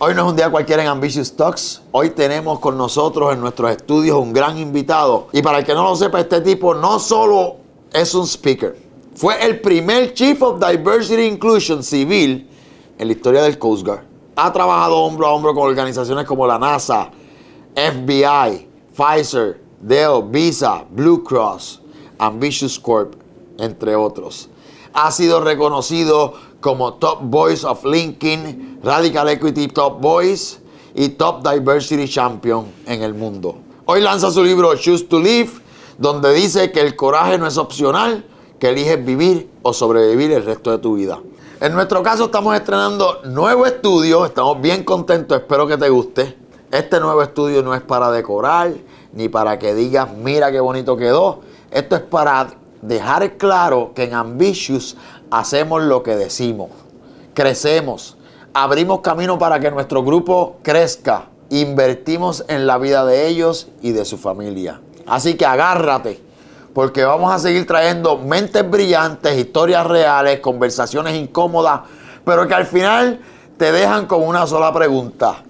Hoy no es un día cualquiera en Ambitious Talks. Hoy tenemos con nosotros en nuestros estudios un gran invitado. Y para el que no lo sepa, este tipo no solo es un speaker. Fue el primer Chief of Diversity Inclusion civil en la historia del Coast Guard. Ha trabajado hombro a hombro con organizaciones como la NASA, FBI, Pfizer, Dell, Visa, Blue Cross, Ambitious Corp, entre otros. Ha sido reconocido como Top Voice of LinkedIn, Radical Equity Top Voice y Top Diversity Champion en el mundo. Hoy lanza su libro Choose to Live, donde dice que el coraje no es opcional, que eliges vivir o sobrevivir el resto de tu vida. En nuestro caso estamos estrenando nuevo estudio, estamos bien contentos, espero que te guste. Este nuevo estudio no es para decorar, ni para que digas, mira qué bonito quedó. Esto es para dejar claro que en Ambitious hacemos lo que decimos, crecemos, abrimos camino para que nuestro grupo crezca, invertimos en la vida de ellos y de su familia. Así que agárrate, porque vamos a seguir trayendo mentes brillantes, historias reales, conversaciones incómodas, pero que al final te dejan con una sola pregunta.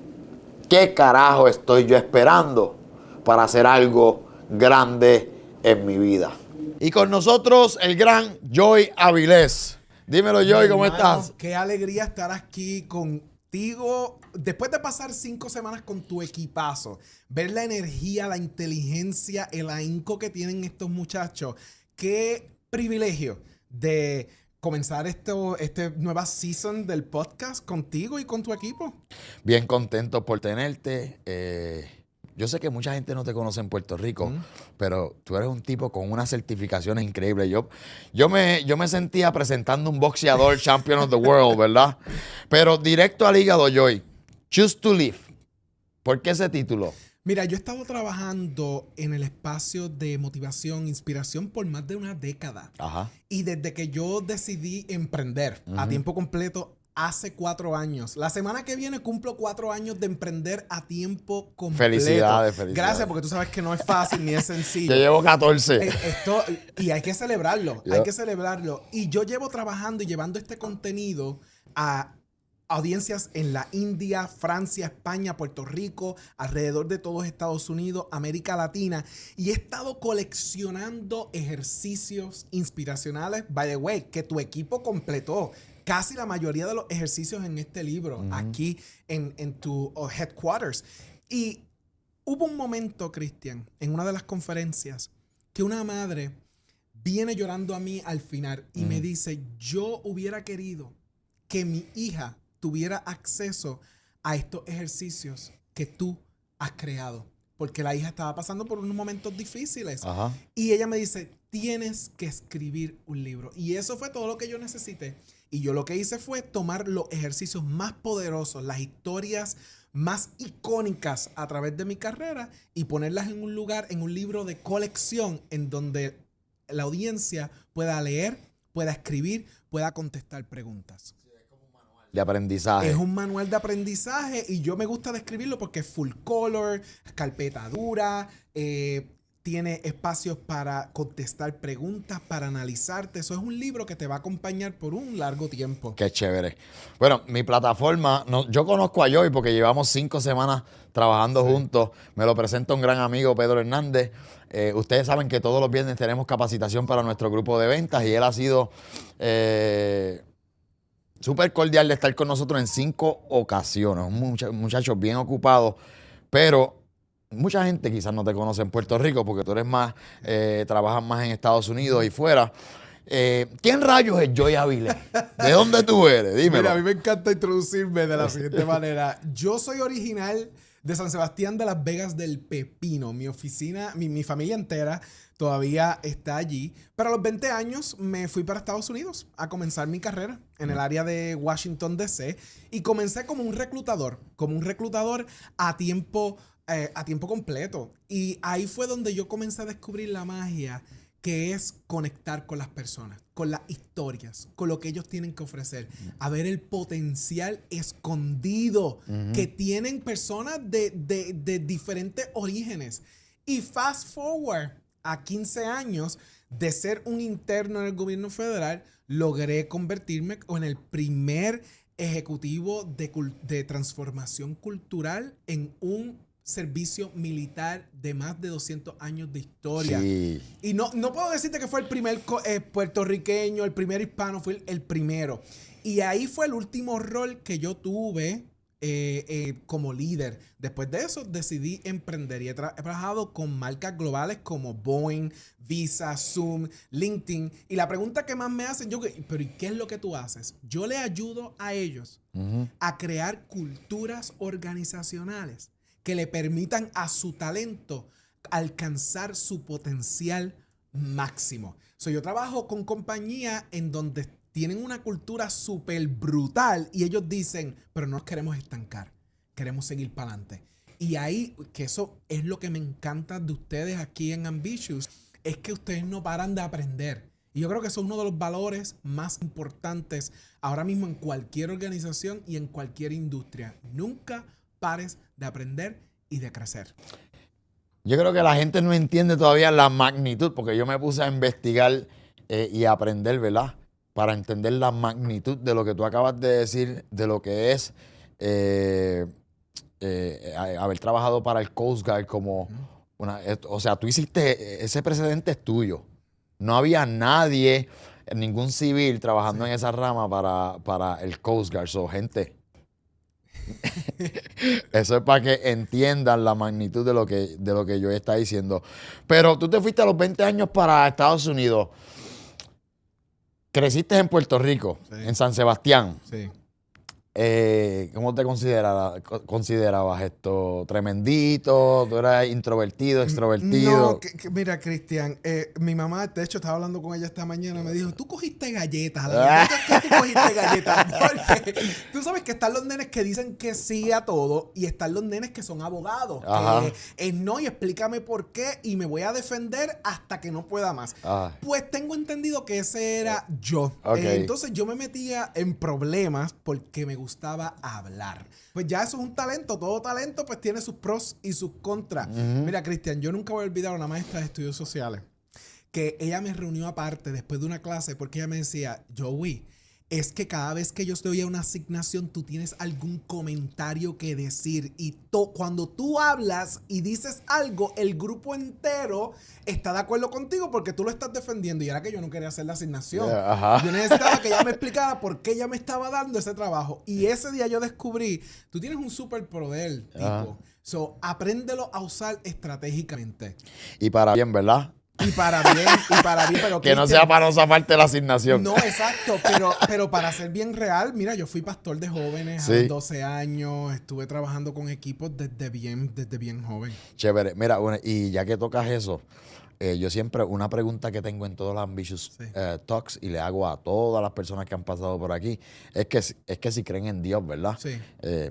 ¿Qué carajo estoy yo esperando para hacer algo grande en mi vida? Y con nosotros el gran Joy Avilés. Dímelo, Joy, ¿cómo estás? Qué alegría estar aquí contigo. Después de pasar 5 semanas con tu equipazo, ver la energía, la inteligencia, el ahínco que tienen estos muchachos. Qué privilegio de comenzar esta nueva season del podcast contigo y con tu equipo. Bien contento por tenerte. Yo sé que mucha gente no te conoce en Puerto Rico, pero tú eres un tipo con unas certificaciones increíbles. Yo me sentía presentando un boxeador champion of the world, ¿verdad? Pero directo al hígado, Joy. Choose to Live. ¿Por qué ese título? Mira, yo he estado trabajando en el espacio de motivación, inspiración por más de una década. Ajá. Y desde que yo decidí emprender a tiempo completo, hace 4 años. La semana que viene cumplo 4 años de emprender a tiempo completo. Felicidades. Gracias, porque tú sabes que no es fácil ni es sencillo. Yo llevo 14. Y hay que celebrarlo, Yep. hay que celebrarlo. Y yo llevo trabajando y llevando este contenido a audiencias en la India, Francia, España, Puerto Rico, alrededor de todos Estados Unidos, América Latina. Y he estado coleccionando ejercicios inspiracionales, by the way, que tu equipo completó. Casi la mayoría de los ejercicios en este libro, aquí en tu headquarters. Y hubo un momento, Cristian, en una de las conferencias, que una madre viene llorando a mí al final y me dice, yo hubiera querido que mi hija tuviera acceso a estos ejercicios que tú has creado. Porque la hija estaba pasando por unos momentos difíciles. Ajá. Y ella me dice, tienes que escribir un libro. Y eso fue todo lo que yo necesité. Y yo lo que hice fue tomar los ejercicios más poderosos, las historias más icónicas a través de mi carrera y ponerlas en un lugar, en un libro de colección en donde la audiencia pueda leer, pueda escribir, pueda contestar preguntas. De aprendizaje. Es un manual de aprendizaje y yo me gusta describirlo porque es full color, carpeta dura, tiene espacios para contestar preguntas, para analizarte. Eso es un libro que te va a acompañar por un largo tiempo. Qué chévere. Bueno, mi plataforma, yo conozco a Joy porque llevamos 5 semanas trabajando juntos. Me lo presenta un gran amigo, Pedro Hernández. Ustedes saben que todos los viernes tenemos capacitación para nuestro grupo de ventas y él ha sido súper cordial de estar con nosotros en 5 ocasiones. Un muchacho bien ocupado, pero mucha gente quizás no te conoce en Puerto Rico porque tú eres más, trabajas más en Estados Unidos y fuera. ¿Quién rayos es Joy Avilés? ¿De dónde tú eres? Dímelo. Mira, a mí me encanta introducirme de la siguiente manera. Yo soy original de San Sebastián de Las Vegas del Pepino. Mi oficina, mi familia entera todavía está allí. Pero a los 20 años me fui para Estados Unidos a comenzar mi carrera en el área de Washington, D.C. Y comencé como un reclutador a tiempo completo. Y ahí fue donde yo comencé a descubrir la magia que es conectar con las personas, con las historias, con lo que ellos tienen que ofrecer, a ver el potencial escondido que tienen personas de diferentes orígenes. Y fast forward a 15 años de ser un interno en el gobierno federal, logré convertirme en el primer ejecutivo de transformación cultural en un servicio militar de más de 200 años de historia. Sí. Y no puedo decirte que fue el primer puertorriqueño, el primer hispano, fue el primero. Y ahí fue el último rol que yo tuve como líder. Después de eso decidí emprender y he trabajado con marcas globales como Boeing, Visa, Zoom, LinkedIn. Y la pregunta que más me hacen, pero ¿y qué es lo que tú haces? Yo le ayudo a ellos a crear culturas organizacionales que le permitan a su talento alcanzar su potencial máximo. Yo trabajo con compañías en donde tienen una cultura súper brutal y ellos dicen, pero no nos queremos estancar, queremos seguir para adelante. Y ahí, que eso es lo que me encanta de ustedes aquí en Ambitious, es que ustedes no paran de aprender. Y yo creo que eso es uno de los valores más importantes ahora mismo en cualquier organización y en cualquier industria. Nunca pares de aprender y de crecer. Yo creo que la gente no entiende todavía la magnitud, porque yo me puse a investigar y a aprender, ¿verdad? Para entender la magnitud de lo que tú acabas de decir, de lo que es haber trabajado para el Coast Guard como o sea, tú hiciste, ese precedente es tuyo. No había nadie, ningún civil trabajando en esa rama para el Coast Guard. Gente, eso es para que entiendan la magnitud de lo que yo está diciendo. Pero tú te fuiste a los 20 años para Estados Unidos. Creciste en Puerto Rico, en San Sebastián. Sí. ¿Cómo te considerabas esto? ¿Tremendito? ¿Tú eras introvertido, extrovertido? No, mira, Cristian, mi mamá, de hecho, estaba hablando con ella esta mañana y me dijo, tú cogiste galletas. La verdad es que tú cogiste galletas. Porque tú sabes que están los nenes que dicen que sí a todo y están los nenes que son abogados. Que es no y explícame por qué y me voy a defender hasta que no pueda más. Pues tengo entendido que ese era yo. Entonces yo me metía en problemas porque me gustaba hablar. Pues ya eso es un talento. Todo talento pues tiene sus pros y sus contras. Mira, Cristian, yo nunca voy a olvidar a una maestra de estudios sociales que ella me reunió aparte después de una clase porque ella me decía, Joey, es que cada vez que yo estoy a una asignación, tú tienes algún comentario que decir. Y cuando tú hablas y dices algo, el grupo entero está de acuerdo contigo porque tú lo estás defendiendo. Y era que yo no quería hacer la asignación. Yo necesitaba que ella me explicara por qué ella me estaba dando ese trabajo. Y ese día yo descubrí, tú tienes un superpoder, tipo. Apréndelo a usar estratégicamente. Y para bien, ¿verdad? Y para bien, pero que no sea para no zafarte la asignación. No, exacto, pero para ser bien real, mira, yo fui pastor de jóvenes a los 12 años, estuve trabajando con equipos desde bien joven. Chévere, mira, y ya que tocas eso, yo siempre, una pregunta que tengo en todos los Ambitious Talks y le hago a todas las personas que han pasado por aquí, es que si creen en Dios, ¿verdad? Sí.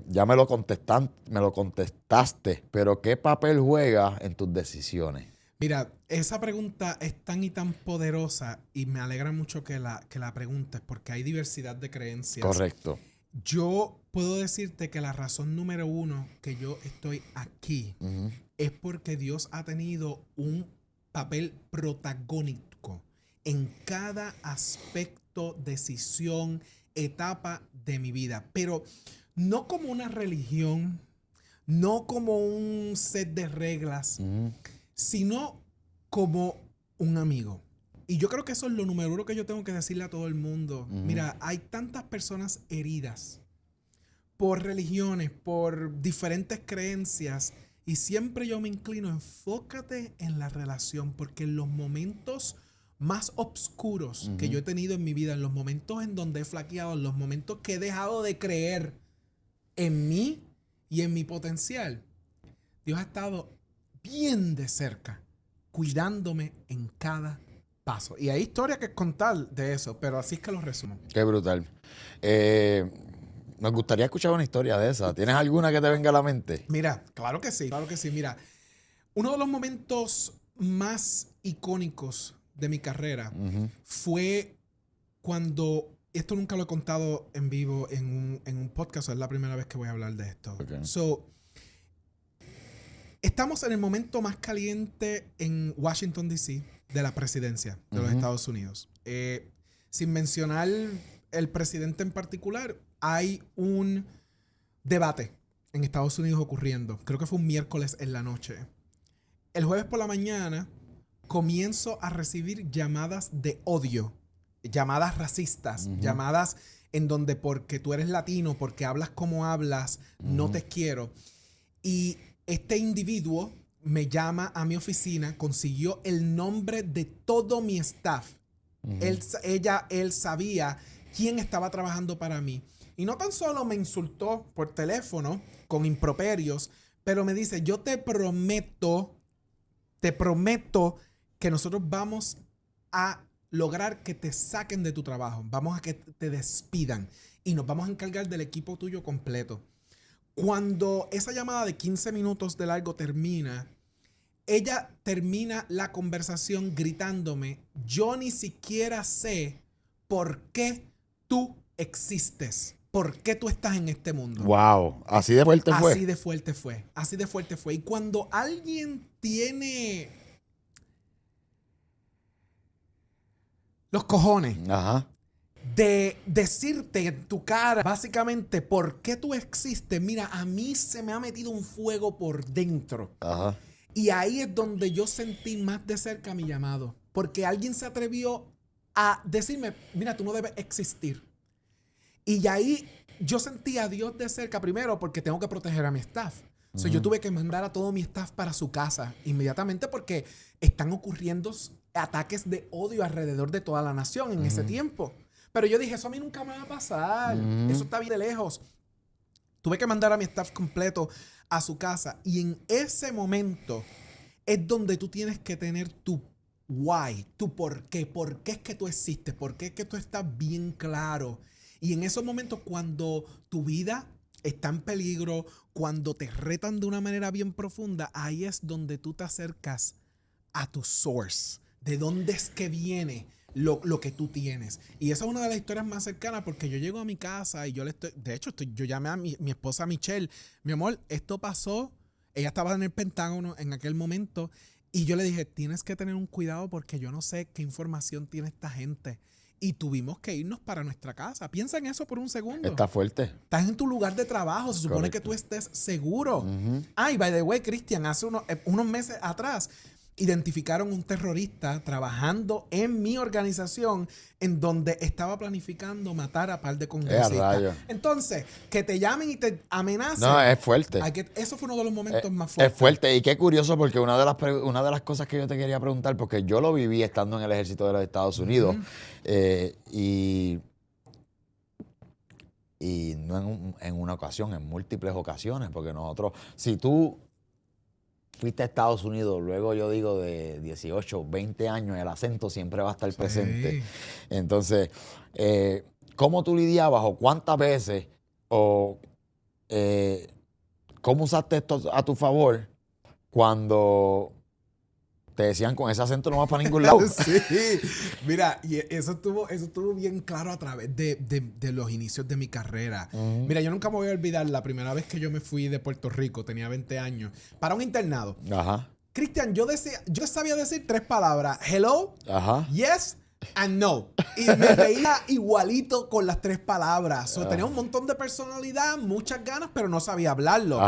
Ya me lo contestaste, pero ¿qué papel juega en tus decisiones? Mira, esa pregunta es tan y tan poderosa y me alegra mucho que la preguntes porque hay diversidad de creencias. Correcto. Yo puedo decirte que la razón número uno que yo estoy aquí es porque Dios ha tenido un papel protagónico en cada aspecto, decisión, etapa de mi vida. Pero no como una religión, no como un set de reglas, sino como un amigo. Y yo creo que eso es lo número uno que yo tengo que decirle a todo el mundo. Mira, hay tantas personas heridas por religiones, por diferentes creencias, y siempre yo me inclino, enfócate en la relación, porque en los momentos más oscuros que yo he tenido en mi vida, en los momentos en donde he flaqueado, en los momentos que he dejado de creer en mí y en mi potencial, Dios ha estado bien de cerca, cuidándome en cada paso. Y hay historia que contar de eso, pero así es que lo resumo. Qué brutal. Nos gustaría escuchar una historia de esa. ¿Tienes alguna que te venga a la mente? Mira, claro que sí. Mira, uno de los momentos más icónicos de mi carrera fue cuando, esto nunca lo he contado en vivo en un podcast, es la primera vez que voy a hablar de esto. Estamos en el momento más caliente en Washington, D.C. de la presidencia de los Estados Unidos. Sin mencionar el presidente en particular, hay un debate en Estados Unidos ocurriendo. Creo que fue un miércoles en la noche. El jueves por la mañana comienzo a recibir llamadas de odio, llamadas racistas, llamadas en donde porque tú eres latino, porque hablas como hablas, no te quiero. Y este individuo me llama a mi oficina, consiguió el nombre de todo mi staff. Él sabía quién estaba trabajando para mí. Y no tan solo me insultó por teléfono con improperios, pero me dice, yo te prometo que nosotros vamos a lograr que te saquen de tu trabajo. Vamos a que te despidan y nos vamos a encargar del equipo tuyo completo. Cuando esa llamada de 15 minutos de largo termina, ella termina la conversación gritándome, yo ni siquiera sé por qué tú existes. ¿Por qué tú estás en este mundo? Wow, así de fuerte fue. Así de fuerte fue. Así de fuerte fue. Y cuando alguien tiene los cojones de decirte en tu cara, básicamente, ¿por qué tú existes? Mira, a mí se me ha metido un fuego por dentro. Y ahí es donde yo sentí más de cerca mi llamado. Porque alguien se atrevió a decirme, mira, tú no debes existir. Y ahí yo sentí a Dios de cerca, primero porque tengo que proteger a mi staff. O sea, yo tuve que mandar a todo mi staff para su casa inmediatamente porque están ocurriendo ataques de odio alrededor de toda la nación en ese tiempo. Pero yo dije, eso a mí nunca me va a pasar. Eso está bien de lejos. Tuve que mandar a mi staff completo a su casa. Y en ese momento es donde tú tienes que tener tu why, tu por qué. ¿Por qué es que tú existes? ¿Por qué es que tú estás bien claro? Y en esos momentos cuando tu vida está en peligro, cuando te retan de una manera bien profunda, ahí es donde tú te acercas a tu source. ¿De dónde es que viene lo que tú tienes? Y esa es una de las historias más cercanas porque yo llego a mi casa y yo yo llamé a mi esposa Michelle. Mi amor, esto pasó. Ella estaba en el Pentágono en aquel momento y yo le dije, tienes que tener un cuidado porque yo no sé qué información tiene esta gente. Y tuvimos que irnos para nuestra casa. Piensa en eso por un segundo. Está fuerte. Estás en tu lugar de trabajo. Se supone que tú estés seguro. Y by the way, Cristian, hace unos meses atrás identificaron un terrorista trabajando en mi organización en donde estaba planificando matar a par de congresistas. Entonces, que te llamen y te amenacen. No, es fuerte. Eso fue uno de los momentos más fuertes. Es fuerte. Y qué curioso porque una de las cosas que yo te quería preguntar, porque yo lo viví estando en el ejército de los Estados Unidos, y no en una ocasión, en múltiples ocasiones, porque nosotros, si tú fuiste a Estados Unidos, luego yo digo de 18, 20 años, el acento siempre va a estar presente. Entonces, ¿cómo tú lidiabas o cuántas veces o cómo usaste esto a tu favor cuando te decían con ese acento no vas para ningún lado? Sí, mira, y eso estuvo bien claro a través de los inicios de mi carrera. Mira, yo nunca me voy a olvidar la primera vez que yo me fui de Puerto Rico, tenía 20 años, para un internado. Cristian, yo sabía decir 3 palabras, hello, yes and no. Y me reía igualito con las 3 palabras. Tenía un montón de personalidad, muchas ganas, pero no sabía hablarlo.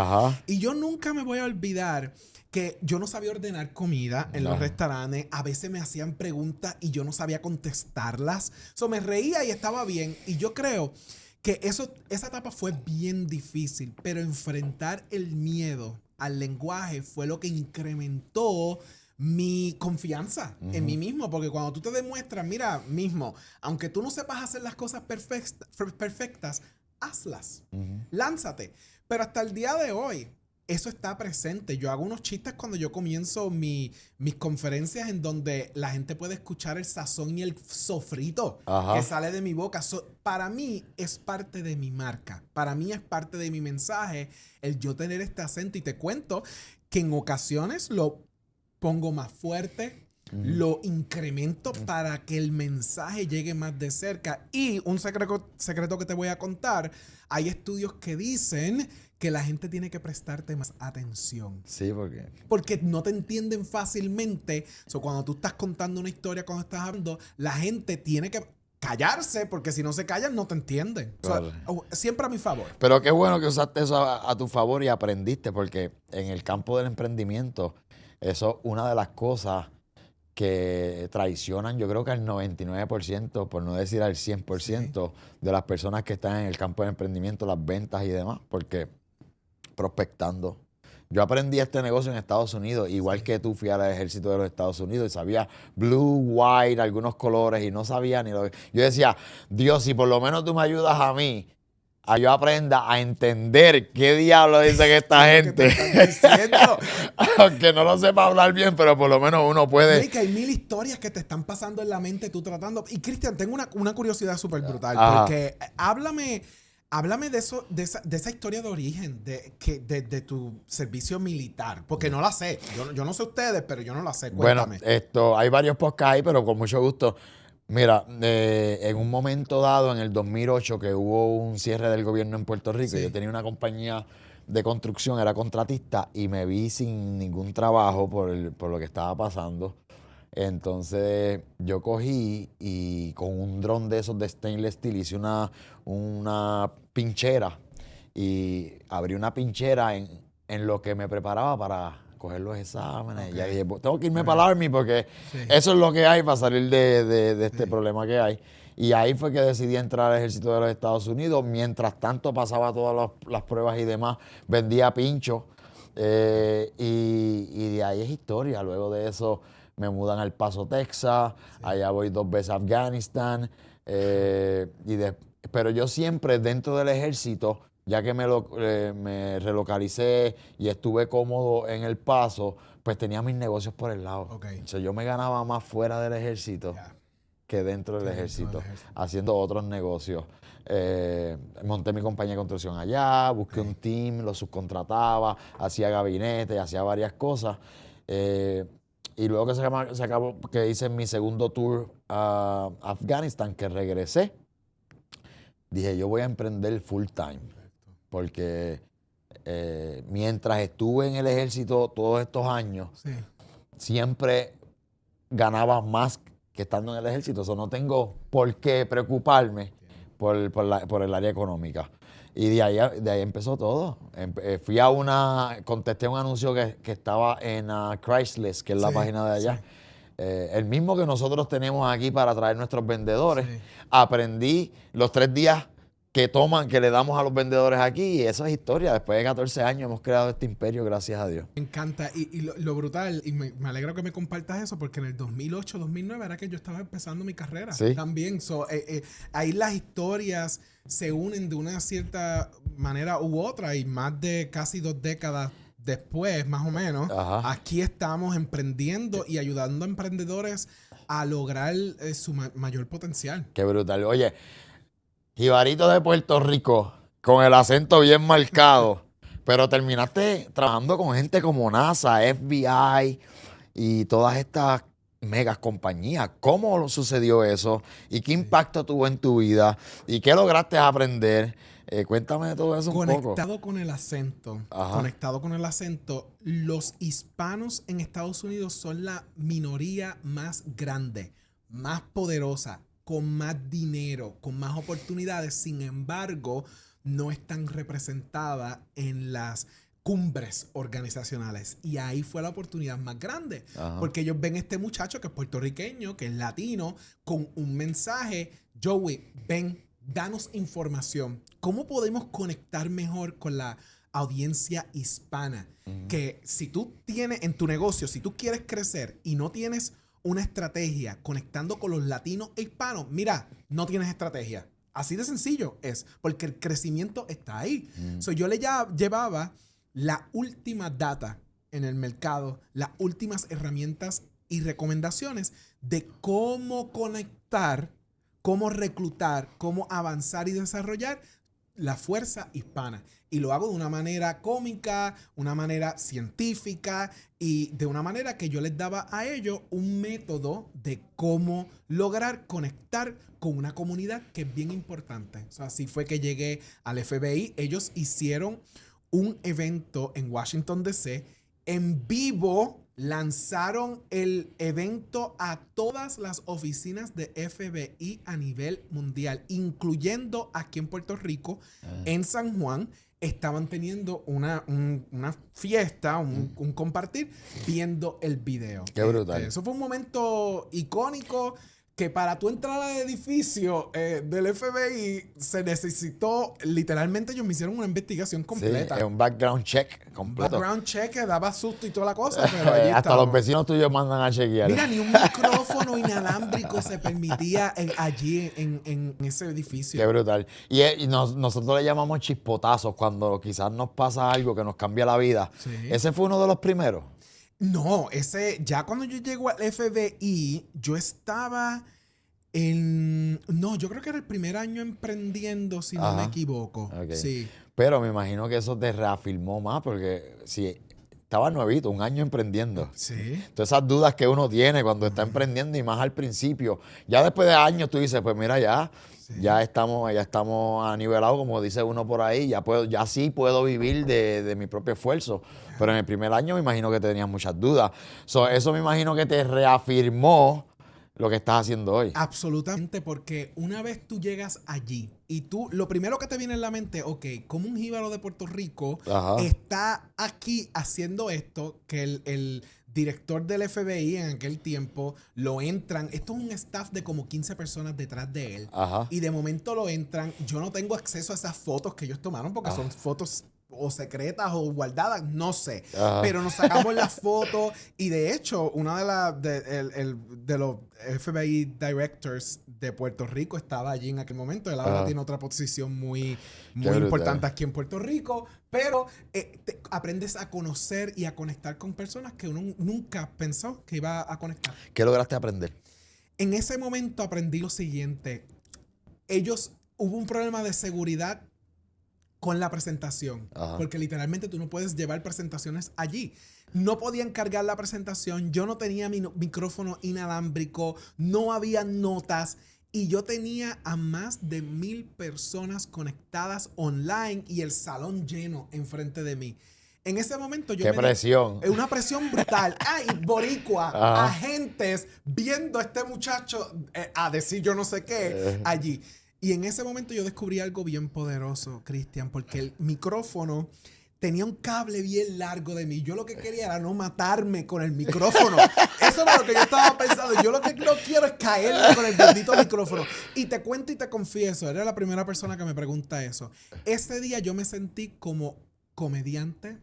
Y yo nunca me voy a olvidar que yo no sabía ordenar comida en los restaurantes. A veces me hacían preguntas y yo no sabía contestarlas. Me reía y estaba bien. Y yo creo que esa etapa fue bien difícil. Pero enfrentar el miedo al lenguaje fue lo que incrementó mi confianza en mí mismo. Porque cuando tú te demuestras, mira, mismo, aunque tú no sepas hacer las cosas perfectas, hazlas. Lánzate. Pero hasta el día de hoy, eso está presente. Yo hago unos chistes cuando yo comienzo mis conferencias en donde la gente puede escuchar el sazón y el sofrito que sale de mi boca. Para mí es parte de mi marca. Para mí es parte de mi mensaje el yo tener este acento. Y te cuento que en ocasiones lo pongo más fuerte, lo incremento para que el mensaje llegue más de cerca. Y un secreto que te voy a contar, hay estudios que dicen que la gente tiene que prestarte más atención. Sí, porque no te entienden fácilmente. Cuando tú estás contando una historia, cuando estás hablando, la gente tiene que callarse, porque si no se callan no te entienden. O sea, siempre a mi favor. Pero qué bueno que usaste eso a tu favor y aprendiste, porque en el campo del emprendimiento, eso es una de las cosas que traicionan, yo creo que al 99%, por no decir al 100%, de las personas que están en el campo del emprendimiento, las ventas y demás, porque prospectando. Yo aprendí este negocio en Estados Unidos, igual que tú, fui al ejército de los Estados Unidos y sabía blue, white, algunos colores y no sabía ni lo que... Yo decía, Dios, si por lo menos tú me ayudas a mí, a yo aprenda a entender qué diablo dice que esta gente. Aunque no lo sepa hablar bien, pero por lo menos uno puede... Sí, que hay 1000 historias que te están pasando en la mente tú tratando. Y Cristian, tengo una curiosidad súper brutal, porque háblame de eso, de esa historia de origen, de tu servicio militar. Porque no la sé. Yo no sé ustedes, pero yo no la sé. Cuéntame. Bueno, hay varios podcasts ahí, pero con mucho gusto. Mira, en un momento dado, en el 2008, que hubo un cierre del gobierno en Puerto Rico, yo tenía una compañía de construcción, era contratista, y me vi sin ningún trabajo por lo que estaba pasando. Entonces yo cogí y con un dron de esos de stainless steel hice una pinchera y abrí una pinchera en lo que me preparaba para coger los exámenes. Y dije, tengo que irme para el Army porque eso es lo que hay para salir de este problema que hay. Y ahí fue que decidí entrar al ejército de los Estados Unidos. Mientras tanto pasaba todas las pruebas y demás, vendía pinchos. Y de ahí es historia. Luego de eso me mudan al Paso, Texas. Allá voy 2 veces a Afganistán. Pero yo siempre dentro del ejército, ya que me relocalicé y estuve cómodo en El Paso, pues tenía mis negocios por el lado. O sea, yo me ganaba más fuera del ejército que dentro del ejército, haciendo otros negocios. Monté mi compañía de construcción allá, busqué un team, lo subcontrataba, hacía gabinete, hacía varias cosas. Y luego que se acabó, que hice mi segundo tour a Afganistán, que regresé, dije, yo voy a emprender full time. Porque mientras estuve en el ejército todos estos años, siempre ganaba más que estando en el ejército. Eso no tengo por qué preocuparme por el área económica. Y de ahí empezó todo. Contesté un anuncio que estaba en Craigslist, que es la página de allá. El mismo que nosotros tenemos aquí para traer nuestros vendedores. Aprendí los 3 días que le damos a los vendedores aquí, y eso es historia. Después de 14 años hemos creado este imperio, gracias a Dios. Me encanta. Y lo brutal, y me alegra que me compartas eso, porque en el 2008, 2009 era que yo estaba empezando mi carrera también. Ahí las historias se unen de una cierta manera u otra, y más de casi 2 décadas después, más o menos, aquí estamos emprendiendo y ayudando a emprendedores a lograr su mayor potencial. Qué brutal. Oye, jibarito de Puerto Rico, con el acento bien marcado, pero terminaste trabajando con gente como NASA, FBI y todas estas megas compañías. ¿Cómo sucedió eso? ¿Y qué impacto tuvo en tu vida? ¿Y qué lograste aprender? Cuéntame de todo eso un poco. Conectado con el acento, los hispanos en Estados Unidos son la minoría más grande, más poderosa, con más dinero, con más oportunidades. Sin embargo, no están representadas en las cumbres organizacionales. Y ahí fue la oportunidad más grande. Porque ellos ven a este muchacho que es puertorriqueño, que es latino, con un mensaje. Joey, ven, danos información. ¿Cómo podemos conectar mejor con la audiencia hispana? Que si tú tienes en tu negocio, si tú quieres crecer y no tienes una estrategia conectando con los latinos e hispanos, mira, no tienes estrategia. Así de sencillo es, porque el crecimiento está ahí. Yo le llevaba la última data en el mercado, las últimas herramientas y recomendaciones de cómo conectar, cómo reclutar, cómo avanzar y desarrollar la fuerza hispana. Y lo hago de una manera cómica, una manera científica y de una manera que yo les daba a ellos un método de cómo lograr conectar con una comunidad que es bien importante. Así fue que llegué al FBI. Ellos hicieron un evento en Washington, D.C. en vivo, lanzaron el evento a todas las oficinas de FBI a nivel mundial, incluyendo aquí en Puerto Rico, en San Juan. Estaban teniendo una fiesta, un compartir, viendo el video. Qué brutal. Eso fue un momento icónico que para tú entrar al edificio del FBI se necesitó, literalmente ellos me hicieron una investigación completa. Sí, un background check completo. Background check que daba susto y toda la cosa, pero allí Hasta estábamos. los vecinos tuyos mandan a chequear. Mira, ni un micrófono inalámbrico se permitía allí en ese edificio. Qué brutal. Y nosotros le llamamos chispotazos cuando quizás nos pasa algo que nos cambia la vida. Sí. Ese fue uno de los primeros. No, ya cuando yo llego al FBI, yo estaba no, yo creo que era el primer año emprendiendo, si no me equivoco. Ok. Sí. Pero me imagino que eso te reafirmó más porque si estaba nuevito, un año emprendiendo. Sí. Todas esas dudas que uno tiene cuando está emprendiendo y más al principio. Ya después de años tú dices, pues mira, ya estamos anivelados, como dice uno por ahí, ya sí puedo vivir de mi propio esfuerzo. Pero en el primer año me imagino que tenías muchas dudas. Eso me imagino que te reafirmó lo que estás haciendo hoy. Absolutamente, porque una vez tú llegas allí y lo primero que te viene en la mente, ok, como un jíbaro de Puerto Rico está aquí haciendo esto, que el director del FBI en aquel tiempo esto es un staff de como 15 personas detrás de él, y de momento lo entran, yo no tengo acceso a esas fotos que ellos tomaron porque son fotos o secretas o guardadas, no sé. Pero nos sacamos las fotos y de hecho, una de los FBI directors de Puerto Rico estaba allí en aquel momento. Él ahora tiene otra posición muy importante aquí en Puerto Rico, pero aprendes a conocer y a conectar con personas que uno nunca pensó que iba a conectar. ¿Qué lograste aprender? En ese momento aprendí lo siguiente. Hubo un problema de seguridad con la presentación, porque literalmente tú no puedes llevar presentaciones allí. No podían cargar la presentación, yo no tenía mi micrófono inalámbrico, no había notas y yo tenía a más de 1,000 personas conectadas online y el salón lleno enfrente de mí. En ese momento yo... ¡Qué presión! Una presión brutal. Y boricua, agentes viendo a este muchacho a decir yo no sé qué allí. Y en ese momento yo descubrí algo bien poderoso, Cristian, porque el micrófono tenía un cable bien largo de mí. Yo lo que quería era no matarme con el micrófono. Eso era lo que yo estaba pensando. Yo lo que no quiero es caerme con el bendito micrófono. Y te cuento y te confieso, eres la primera persona que me pregunta eso. Ese día yo me sentí como comediante.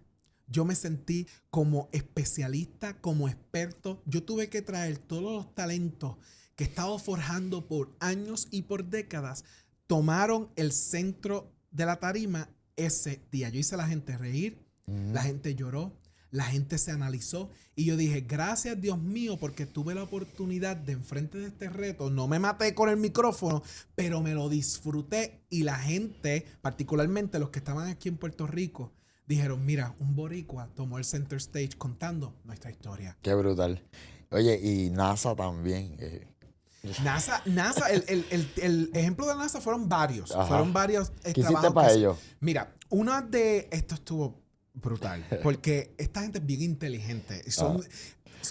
Yo me sentí como especialista, como experto. Yo tuve que traer todos los talentos que he estado forjando por años y por décadas, tomaron el centro de la tarima ese día. Yo hice a la gente reír, la gente lloró, la gente se analizó y yo dije, gracias Dios mío, porque tuve la oportunidad de enfrente de este reto, no me maté con el micrófono, pero me lo disfruté y la gente, particularmente los que estaban aquí en Puerto Rico, dijeron, mira, un boricua tomó el center stage contando nuestra historia. Qué brutal. Oye, y NASA también. NASA, el ejemplo de NASA fueron varios. Fueron varios ¿Qué hiciste para ellos? Mira, esto estuvo brutal. Porque esta gente es bien inteligente. Son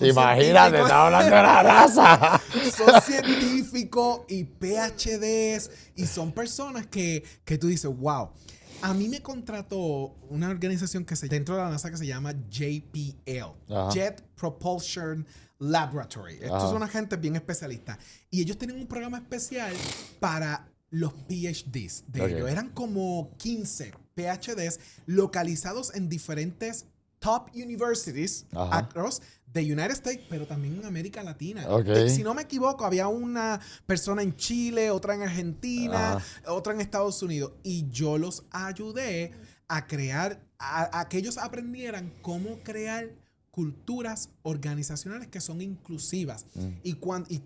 Imagínate, está hablando de la raza. Son científicos y PhDs. Y son personas que tú dices, wow. A mí me contrató una organización dentro de la NASA que se llama JPL. Jet Propulsion Laboratory. Estos son una gente bien especialista. Y ellos tienen un programa especial para los PhDs de ellos. Eran como 15 PhDs localizados en diferentes top universities across the United States, pero también en América Latina. Si no me equivoco, había una persona en Chile, otra en Argentina, otra en Estados Unidos. Y yo los ayudé a crear, a que ellos aprendieran cómo crear culturas organizacionales que son inclusivas. Y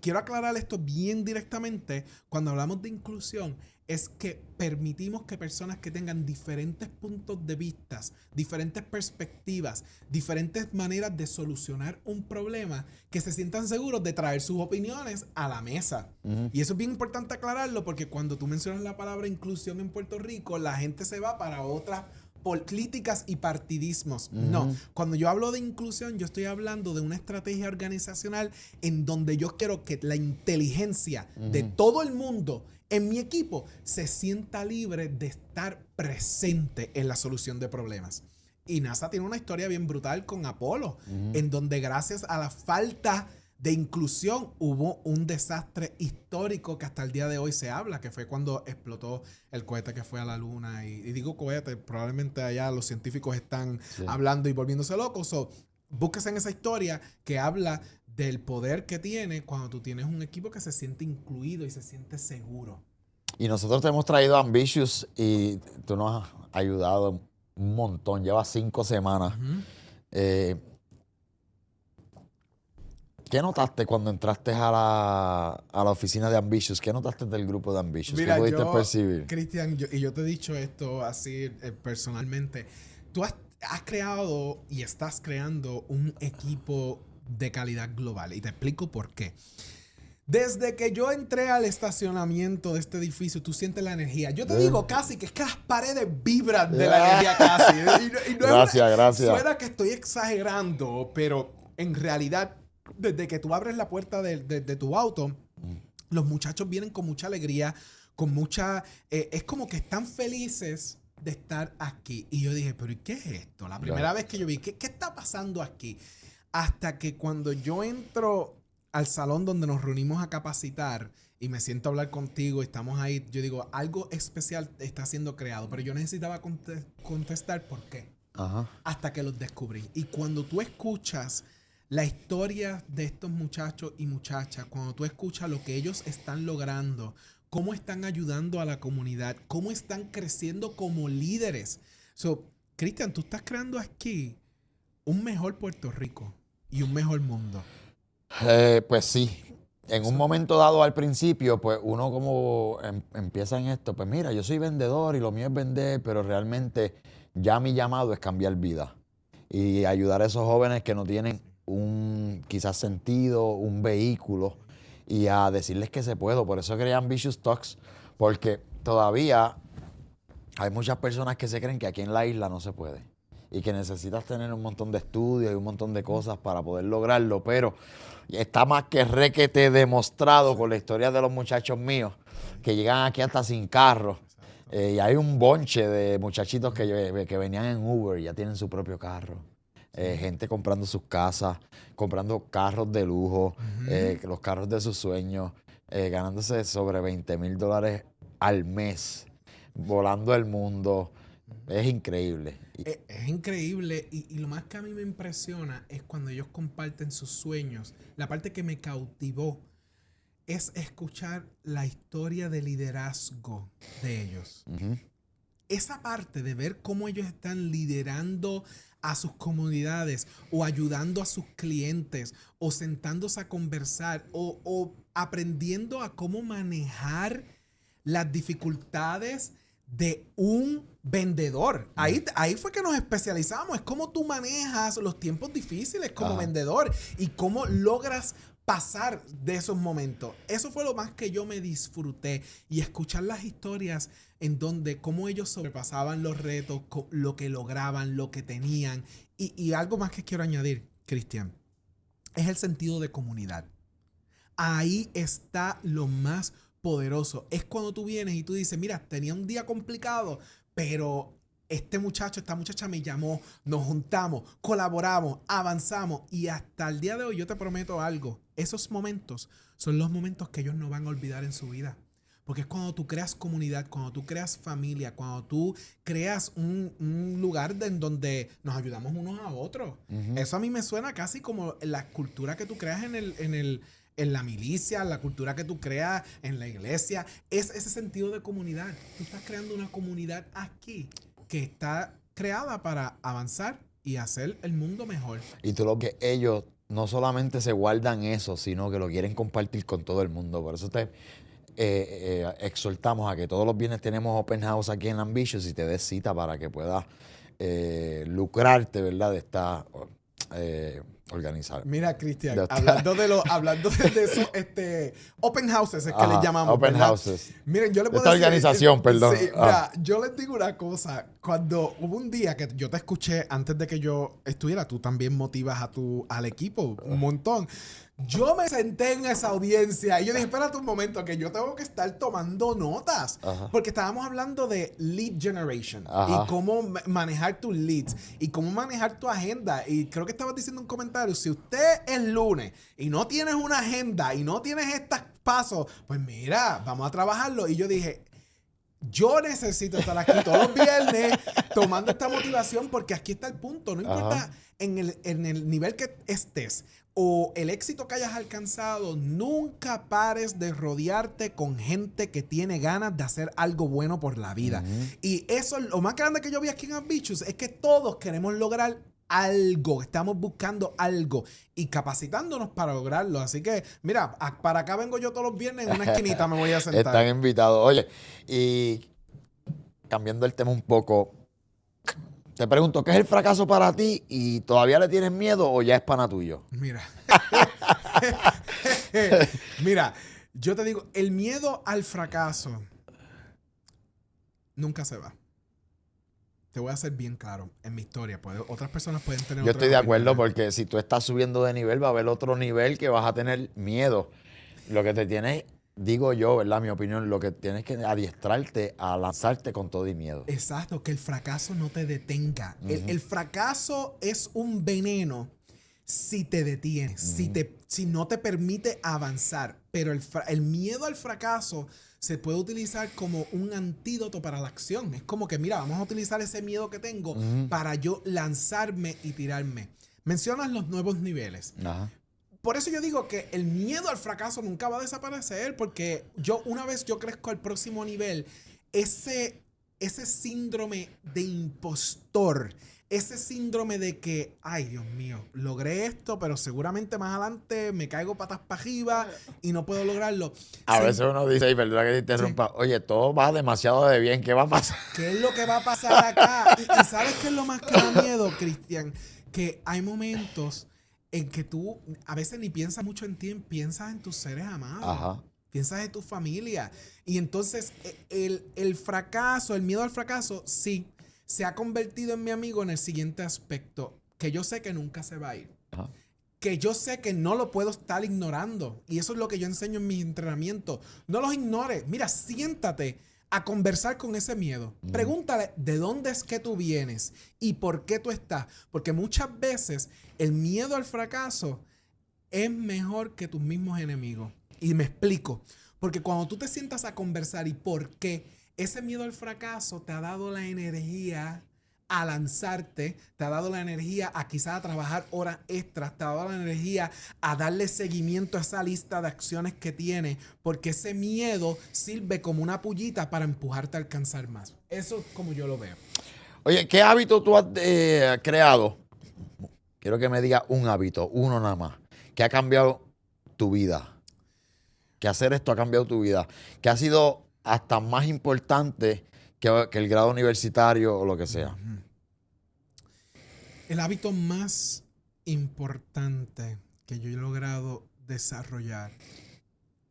quiero aclarar esto bien directamente, cuando hablamos de inclusión, es que permitimos que personas que tengan diferentes puntos de vista, diferentes perspectivas, diferentes maneras de solucionar un problema, que se sientan seguros de traer sus opiniones a la mesa. Y eso es bien importante aclararlo, porque cuando tú mencionas la palabra inclusión en Puerto Rico, la gente se va para otras políticas y partidismos. No, cuando yo hablo de inclusión, yo estoy hablando de una estrategia organizacional en donde yo quiero que la inteligencia de todo el mundo en mi equipo se sienta libre de estar presente en la solución de problemas. Y NASA tiene una historia bien brutal con Apolo, en donde gracias a la falta de inclusión hubo un desastre histórico que hasta el día de hoy se habla, que fue cuando explotó el cohete que fue a la luna. Y digo cohete, probablemente allá los científicos están hablando y volviéndose locos. So, búsquese en esa historia que habla del poder que tiene cuando tú tienes un equipo que se siente incluido y se siente seguro. Y nosotros te hemos traído Ambitious y tú nos has ayudado un montón. Llevas 5 semanas. ¿Qué notaste cuando entraste a la oficina de Ambitious? ¿Qué notaste del grupo de Ambitious? Mira, ¿Qué pudiste percibir? Cristian, yo te he dicho esto así personalmente. Tú has creado y estás creando un equipo de calidad global. Y te explico por qué. Desde que yo entré al estacionamiento de este edificio, tú sientes la energía. Yo te digo casi que es que las paredes vibran de la energía casi. Y no Gracias. Suena que estoy exagerando, pero en realidad, desde que tú abres la puerta de tu auto, los muchachos vienen con mucha alegría, con mucha... es como que están felices de estar aquí. Y yo dije, pero ¿y qué es esto? La primera vez que yo vi, ¿qué está pasando aquí? Hasta que cuando yo entro al salón donde nos reunimos a capacitar y me siento a hablar contigo, estamos ahí, yo digo, algo especial está siendo creado, pero yo necesitaba contestar por qué. Hasta que los descubrí. Y cuando tú escuchas la historia de estos muchachos y muchachas, cuando tú escuchas lo que ellos están logrando, cómo están ayudando a la comunidad, cómo están creciendo como líderes. So, Cristian, tú estás creando aquí un mejor Puerto Rico y un mejor mundo. Pues sí. En un momento dado al principio, pues uno como empieza en esto, pues mira, yo soy vendedor y lo mío es vender, pero realmente ya mi llamado es cambiar vidas y ayudar a esos jóvenes que no tienen un quizás sentido, un vehículo, y a decirles que se puede. Por eso creé Ambitious Talks, porque todavía hay muchas personas que se creen que aquí en la isla no se puede y que necesitas tener un montón de estudios y un montón de cosas para poder lograrlo, pero está más que requete demostrado con la historia de los muchachos míos que llegan aquí hasta sin carro. Y hay un bonche de muchachitos que venían en Uber y ya tienen su propio carro. Gente comprando sus casas, comprando carros de lujo, los carros de sus sueños, ganándose sobre $20,000 al mes, volando el mundo. Es increíble. Es increíble y lo más que a mí me impresiona es cuando ellos comparten sus sueños. La parte que me cautivó es escuchar la historia de liderazgo de ellos. Esa parte de ver cómo ellos están liderando a sus comunidades o ayudando a sus clientes o sentándose a conversar o aprendiendo a cómo manejar las dificultades de un vendedor. Ahí fue que nos especializamos. Es cómo tú manejas los tiempos difíciles como vendedor y cómo logras pasar de esos momentos. Eso fue lo más que yo me disfruté, y escuchar las historias en donde cómo ellos sobrepasaban los retos, lo que lograban, lo que tenían. Y algo más que quiero añadir, Cristian, es el sentido de comunidad. Ahí está lo más poderoso. Es cuando tú vienes y tú dices, mira, tenía un día complicado, pero este muchacho, esta muchacha me llamó, nos juntamos, colaboramos, avanzamos, y hasta el día de hoy yo te prometo algo. Esos momentos son los momentos que ellos no van a olvidar en su vida. Porque es cuando tú creas comunidad, cuando tú creas familia, cuando tú creas un lugar en donde nos ayudamos unos a otros. Eso a mí me suena casi como la cultura que tú creas en la milicia, la cultura que tú creas en la iglesia. Es ese sentido de comunidad. Tú estás creando una comunidad aquí que está creada para avanzar y hacer el mundo mejor. Y tú lo que ellos no solamente se guardan eso, sino que lo quieren compartir con todo el mundo. Por eso te exhortamos a que todos los viernes tenemos open house aquí en Ambitious y te des cita para que puedas lucrarte, ¿verdad?, de esta organizar. Mira, Cristian, Ya está. hablando de eso, open houses es que Ajá, les llamamos, open ¿verdad? houses. Miren, yo le De puedo esta organización, perdón. Sí, mira, yo les digo una cosa. Cuando hubo un día que yo te escuché antes de que yo estuviera, tú también motivas al equipo un montón. Yo me senté en esa audiencia y yo dije, espérate un momento, que yo tengo que estar tomando notas. Ajá. Porque estábamos hablando de lead generation Ajá. y cómo manejar tus leads y cómo manejar tu agenda. Y creo que estabas diciendo un comentario, si usted es lunes y no tienes una agenda y no tienes estos pasos, pues mira, vamos a trabajarlo. Y yo dije, yo necesito estar aquí todos los viernes tomando esta motivación porque aquí está el punto. No importa en el nivel que estés o el éxito que hayas alcanzado, nunca pares de rodearte con gente que tiene ganas de hacer algo bueno por la vida. Y eso, lo más grande que yo vi aquí en Ambitious es que todos queremos lograr algo, estamos buscando algo y capacitándonos para lograrlo. Así que, mira, para acá vengo yo todos los viernes, en una esquinita me voy a sentar. Están invitados. Oye, y cambiando el tema un poco, te pregunto, ¿qué es el fracaso para ti y todavía le tienes miedo o ya es pana tuyo? Mira. Mira, yo te digo, el miedo al fracaso nunca se va. Te voy a ser bien claro en mi historia. Otras personas pueden tener Yo otras estoy de acuerdo opiniones. porque si tú estás subiendo de nivel va a haber otro nivel que vas a tener miedo. Lo que te tienes, digo yo, ¿verdad? Mi opinión, lo que tienes que adiestrarte a lanzarte con todo y miedo. Exacto, que el fracaso no te detenga. El fracaso es un veneno si te detienes, si no te permite avanzar. Pero el miedo al fracaso se puede utilizar como un antídoto para la acción. Es como que, mira, vamos a utilizar ese miedo que tengo para yo lanzarme y tirarme. Mencionas los nuevos niveles. Ajá. Por eso yo digo que el miedo al fracaso nunca va a desaparecer, porque una vez yo crezco al próximo nivel, ese síndrome de impostor, ese síndrome de que, ay, Dios mío, logré esto, pero seguramente más adelante me caigo patas para arriba y no puedo lograrlo. A veces uno dice, y perdona que te interrumpa, oye, todo va demasiado de bien, ¿qué va a pasar? ¿Qué es lo que va a pasar acá? Y ¿sabes qué es lo más que da miedo, Cristian? Que hay momentos en que tú a veces ni piensas mucho en ti, piensas en tus seres amados. Ajá. Piensas en tu familia. Y entonces el fracaso, el miedo al fracaso, sí, se ha convertido en mi amigo en el siguiente aspecto, que yo sé que nunca se va a ir. Ajá. Que yo sé que no lo puedo estar ignorando. Y eso es lo que yo enseño en mis entrenamientos. No los ignores. Mira, siéntate a conversar con ese miedo. Pregúntale de dónde es que tú vienes y por qué tú estás. Porque muchas veces el miedo al fracaso es mejor que tus mismos enemigos. Y me explico. Porque cuando tú te sientas a conversar y por qué, ese miedo al fracaso te ha dado la energía a lanzarte, te ha dado la energía a quizás a trabajar horas extras, te ha dado la energía a darle seguimiento a esa lista de acciones que tienes, porque ese miedo sirve como una pullita para empujarte a alcanzar más. Eso es como yo lo veo. Oye, ¿qué hábito tú has creado? Quiero que me digas un hábito, uno nada más, que ha cambiado tu vida. Que hacer esto ha cambiado tu vida. Que ha sido hasta más importante que el grado universitario o lo que sea. El hábito más importante que yo he logrado desarrollar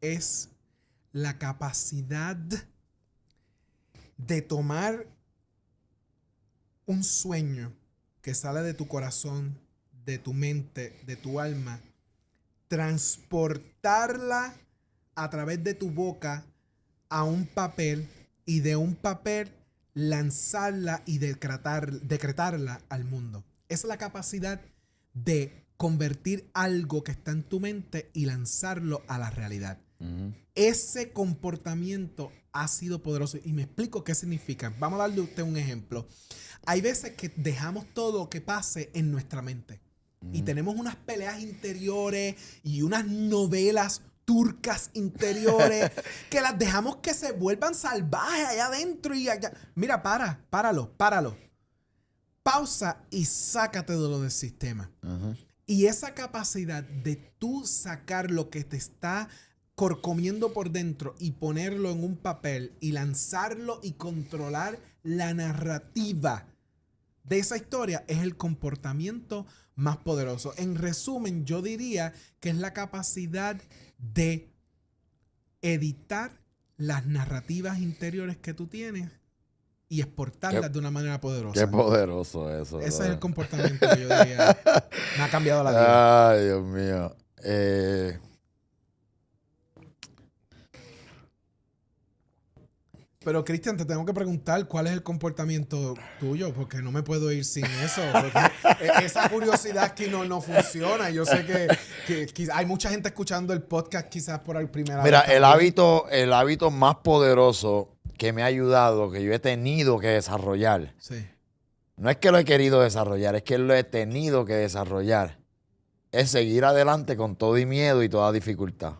es la capacidad de tomar un sueño que sale de tu corazón, de tu mente, de tu alma, transportarla a través de tu boca a un papel y de un papel lanzarla y decretarla al mundo. Es la capacidad de convertir algo que está en tu mente y lanzarlo a la realidad. Ese comportamiento ha sido poderoso y me explico qué significa. Vamos a darle a usted un ejemplo. Hay veces que dejamos todo que pase en nuestra mente y tenemos unas peleas interiores y unas novelas turcas interiores que las dejamos que se vuelvan salvajes allá adentro y allá. Mira, páralo. Pausa y sácate de lo del sistema. Y esa capacidad de tú sacar lo que te está corcomiendo por dentro y ponerlo en un papel y lanzarlo y controlar la narrativa de esa historia es el comportamiento más poderoso. En resumen, yo diría que es la capacidad de editar las narrativas interiores que tú tienes y exportarlas de una manera poderosa. Qué poderoso eso. Ese es el comportamiento que yo diría me ha cambiado la vida. Ay, Dios mío. Pero, Cristian, te tengo que preguntar cuál es el comportamiento tuyo, porque no me puedo ir sin eso. Porque esa curiosidad aquí no funciona. Yo sé que hay mucha gente escuchando el podcast quizás por primera Mira, vez. el hábito más poderoso que me ha ayudado, que yo he tenido que desarrollar, Sí. no es que lo he querido desarrollar, es que lo he tenido que desarrollar, es seguir adelante con todo y miedo y toda dificultad.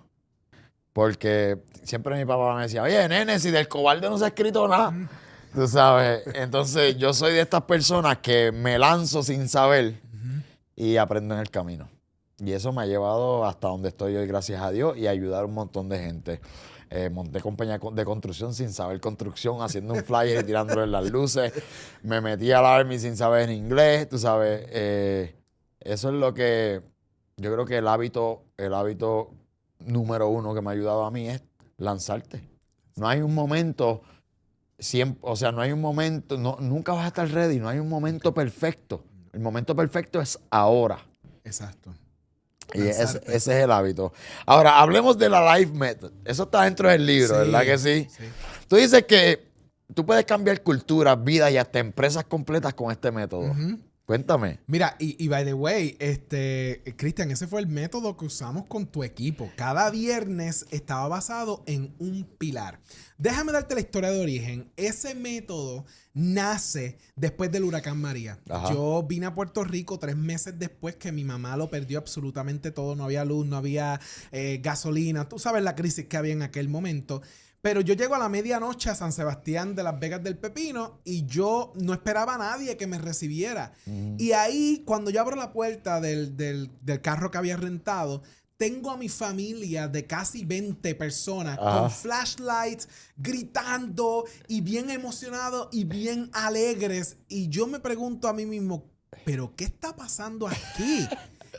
Porque siempre mi papá me decía, oye, nene, si del cobarde no se ha escrito nada. Tú sabes, entonces yo soy de estas personas que me lanzo sin saber y aprendo en el camino. Y eso me ha llevado hasta donde estoy hoy, gracias a Dios, y a ayudar a un montón de gente. Monté compañía de construcción sin saber construcción, haciendo un flyer y tirándolo en las luces. Me metí al Army sin saber en inglés, tú sabes. Eso es lo que yo creo que el hábito número uno que me ha ayudado a mí es lanzarte. No hay un momento, no hay un momento, nunca vas a estar ready, no hay un momento perfecto. El momento perfecto es ahora. Exacto. Y ese es el hábito. Ahora, hablemos de la Life Method. Eso está dentro del libro, Sí, ¿verdad que sí? sí. Tú dices que tú puedes cambiar culturas, vidas y hasta empresas completas con este método. Cuéntame. Mira, y by the way, Cristian, ese fue el método que usamos con tu equipo. Cada viernes estaba basado en un pilar. Déjame darte la historia de origen. Ese método nace después del huracán María. Ajá. Yo vine a Puerto Rico 3 meses después que mi mamá lo perdió absolutamente todo. No había luz, no había gasolina. Tú sabes la crisis que había en aquel momento. Pero yo llego a la medianoche a San Sebastián de Las Vegas del Pepino y yo no esperaba a nadie que me recibiera. Y ahí, cuando yo abro la puerta del carro que había rentado, tengo a mi familia de casi 20 personas con flashlights, gritando y bien emocionados y bien alegres. Y yo me pregunto a mí mismo, ¿pero qué está pasando aquí?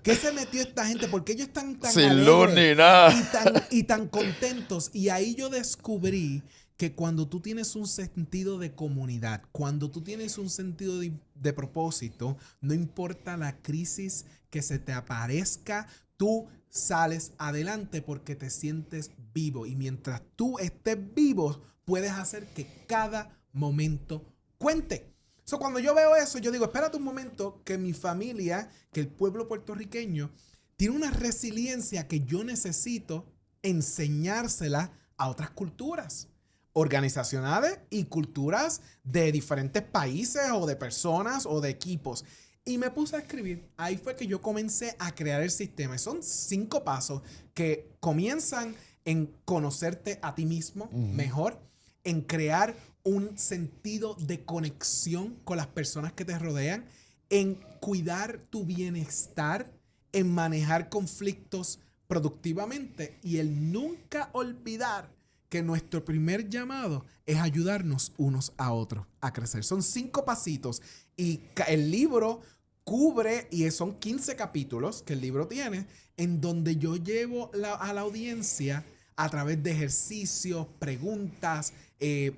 ¿Qué se metió esta gente? ¿Por qué ellos están tan Sin luz alegres ni nada. y tan contentos? Y ahí yo descubrí que cuando tú tienes un sentido de comunidad, cuando tú tienes un sentido de propósito, no importa la crisis que se te aparezca, tú sales adelante porque te sientes vivo. Y mientras tú estés vivo, puedes hacer que cada momento cuente. So, cuando yo veo eso, yo digo, espérate un momento, que mi familia, que el pueblo puertorriqueño, tiene una resiliencia que yo necesito enseñársela a otras culturas organizacionales y culturas de diferentes países o de personas o de equipos. Y me puse a escribir. Ahí fue que yo comencé a crear el sistema. Y son 5 pasos que comienzan en conocerte a ti mismo mejor, en crear un sentido de conexión con las personas que te rodean, en cuidar tu bienestar, en manejar conflictos productivamente y el nunca olvidar que nuestro primer llamado es ayudarnos unos a otros a crecer. Son 5 pasitos y el libro cubre, y son 15 capítulos que el libro tiene, en donde yo llevo a la audiencia a través de ejercicios, preguntas,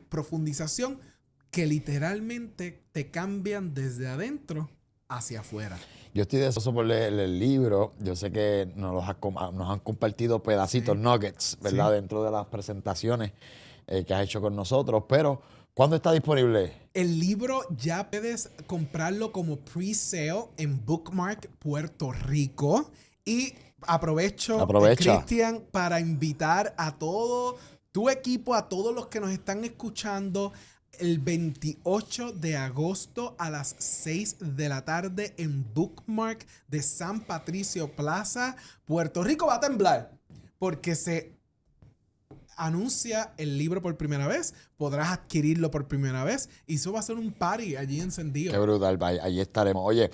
profundización, que literalmente te cambian desde adentro hacia afuera. Yo estoy deseoso por leer el libro. Yo sé que nos han compartido pedacitos, nuggets, ¿verdad? Sí. Dentro de las presentaciones que has hecho con nosotros. Pero, ¿cuándo está disponible? El libro ya puedes comprarlo como pre-sale en Bookmark Puerto Rico. Y aprovecha. Cristian, para invitar a todo tu equipo, a todos los que nos están escuchando, el 28 de agosto a las 6 de la tarde en Bookmark de San Patricio Plaza. Puerto Rico va a temblar porque se anuncia el libro por primera vez, podrás adquirirlo por primera vez y eso va a ser un party allí encendido. Qué brutal, allí estaremos. Oye,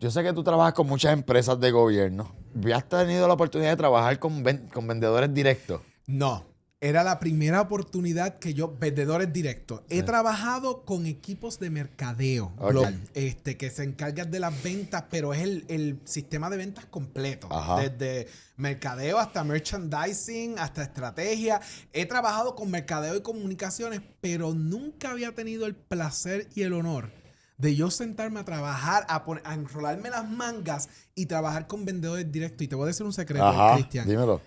yo sé que tú trabajas con muchas empresas de gobierno. ¿Has tenido la oportunidad de trabajar con vendedores directos? No. Era la primera oportunidad que yo, vendedores directos. He trabajado con equipos de mercadeo global, que se encargan de las ventas, pero es el sistema de ventas completo. Ajá. Desde mercadeo hasta merchandising, hasta estrategia. He trabajado con mercadeo y comunicaciones, pero nunca había tenido el placer y el honor de yo sentarme a trabajar, a enrolarme las mangas y trabajar con vendedores directos. Y te voy a decir un secreto, Cristian. Dímelo.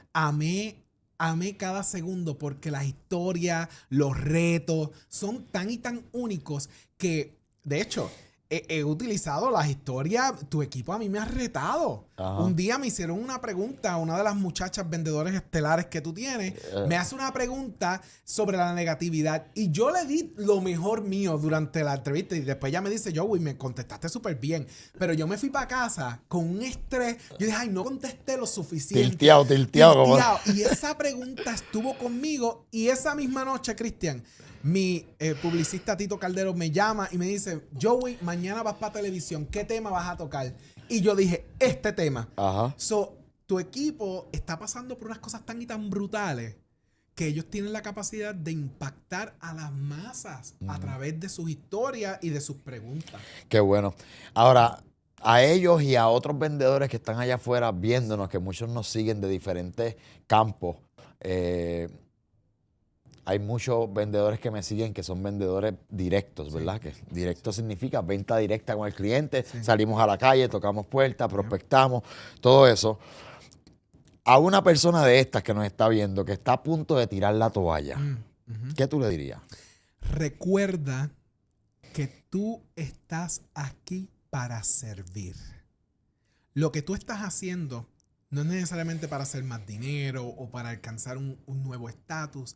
Amé cada segundo porque las historias, los retos son tan y tan únicos que, de hecho, he utilizado las historias. Tu equipo a mí me ha retado. Ajá. Un día me hicieron una pregunta, una de las muchachas vendedores estelares que tú tienes, me hace una pregunta sobre la negatividad y yo le di lo mejor mío durante la entrevista y después ella me dice, Joey, me contestaste súper bien, pero yo me fui para casa con un estrés. Yo dije, ay, no contesté lo suficiente. Tilteado. Y esa pregunta estuvo conmigo y esa misma noche, Cristian, mi publicista Tito Caldero me llama y me dice, Joey, mañana vas para televisión, ¿qué tema vas a tocar? Y yo dije, este tema. Ajá. So, tu equipo está pasando por unas cosas tan y tan brutales que ellos tienen la capacidad de impactar a las masas a través de sus historias y de sus preguntas. Qué bueno. Ahora, a ellos y a otros vendedores que están allá afuera viéndonos, que muchos nos siguen de diferentes campos, hay muchos vendedores que me siguen que son vendedores directos, ¿verdad? Que directo significa venta directa con el cliente. Sí. Salimos a la calle, tocamos puertas, prospectamos, todo eso. A una persona de estas que nos está viendo, que está a punto de tirar la toalla, ¿qué tú le dirías? Recuerda que tú estás aquí para servir. Lo que tú estás haciendo no es necesariamente para hacer más dinero o para alcanzar un nuevo estatus.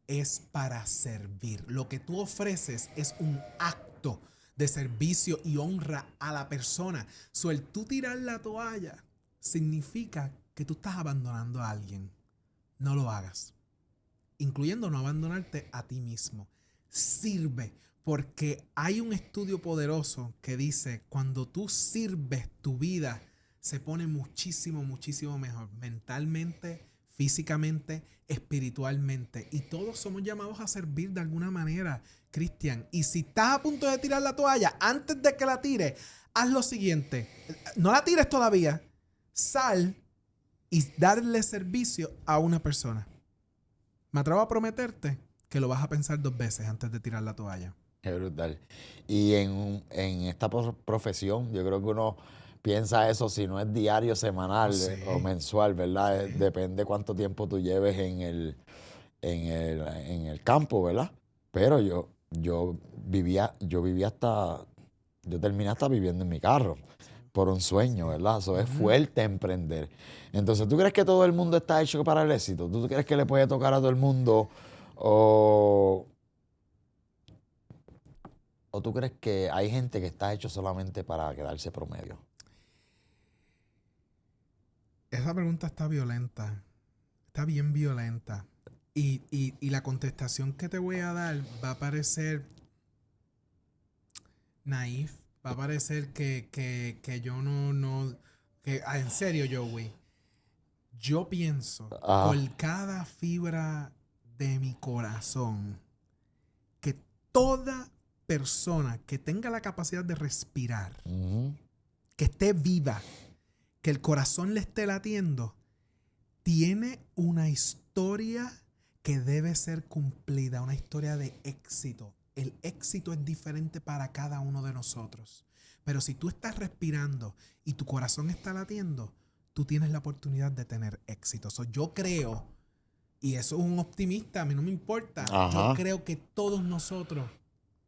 Es para servir. Lo que tú ofreces es un acto de servicio y honra a la persona. So, el tú tirar la toalla significa que tú estás abandonando a alguien. No lo hagas. Incluyendo no abandonarte a ti mismo. Sirve, porque hay un estudio poderoso que dice, cuando tú sirves, tu vida se pone muchísimo, muchísimo mejor. Mentalmente, físicamente, espiritualmente. Y todos somos llamados a servir de alguna manera, Cristian. Y si estás a punto de tirar la toalla, antes de que la tires, haz lo siguiente. No la tires todavía. Sal y darle servicio a una persona. Me atrevo a prometerte que lo vas a pensar 2 veces antes de tirar la toalla. Qué brutal. Y en esta profesión, yo creo que uno piensa eso si no es diario, semanal o mensual, ¿verdad? Sí. Depende cuánto tiempo tú lleves en el campo, ¿verdad? Pero yo terminé hasta viviendo en mi carro por un sueño, ¿verdad? Eso es fuerte emprender. Entonces, ¿tú crees que todo el mundo está hecho para el éxito? ¿Tú crees que le puede tocar a todo el mundo? ¿O tú crees que hay gente que está hecho solamente para quedarse promedio? Esa pregunta está violenta. Está bien violenta. Y la contestación que te voy a dar va a parecer naif. Va a parecer que yo no... en serio, Joey. Yo pienso por cada fibra de mi corazón que toda persona que tenga la capacidad de respirar, que esté viva, que el corazón le esté latiendo, tiene una historia que debe ser cumplida, una historia de éxito. El éxito es diferente para cada uno de nosotros. Pero si tú estás respirando y tu corazón está latiendo, tú tienes la oportunidad de tener éxito. Yo creo, y eso es un optimista, a mí no me importa, yo creo que todos nosotros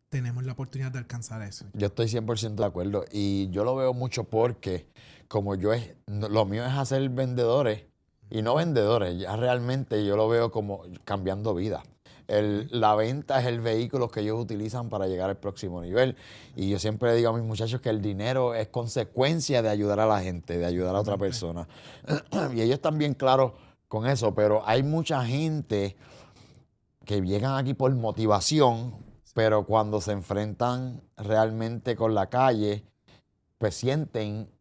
tenemos la oportunidad de alcanzar eso. Yo estoy 100% de acuerdo y yo lo veo mucho porque como lo mío es hacer vendedores y no vendedores, ya realmente yo lo veo como cambiando vida. La venta es el vehículo que ellos utilizan para llegar al próximo nivel. Y yo siempre digo a mis muchachos que el dinero es consecuencia de ayudar a la gente, de ayudar a otra persona. Y ellos están bien claros con eso, pero hay mucha gente que llegan aquí por motivación, pero cuando se enfrentan realmente con la calle, pues sienten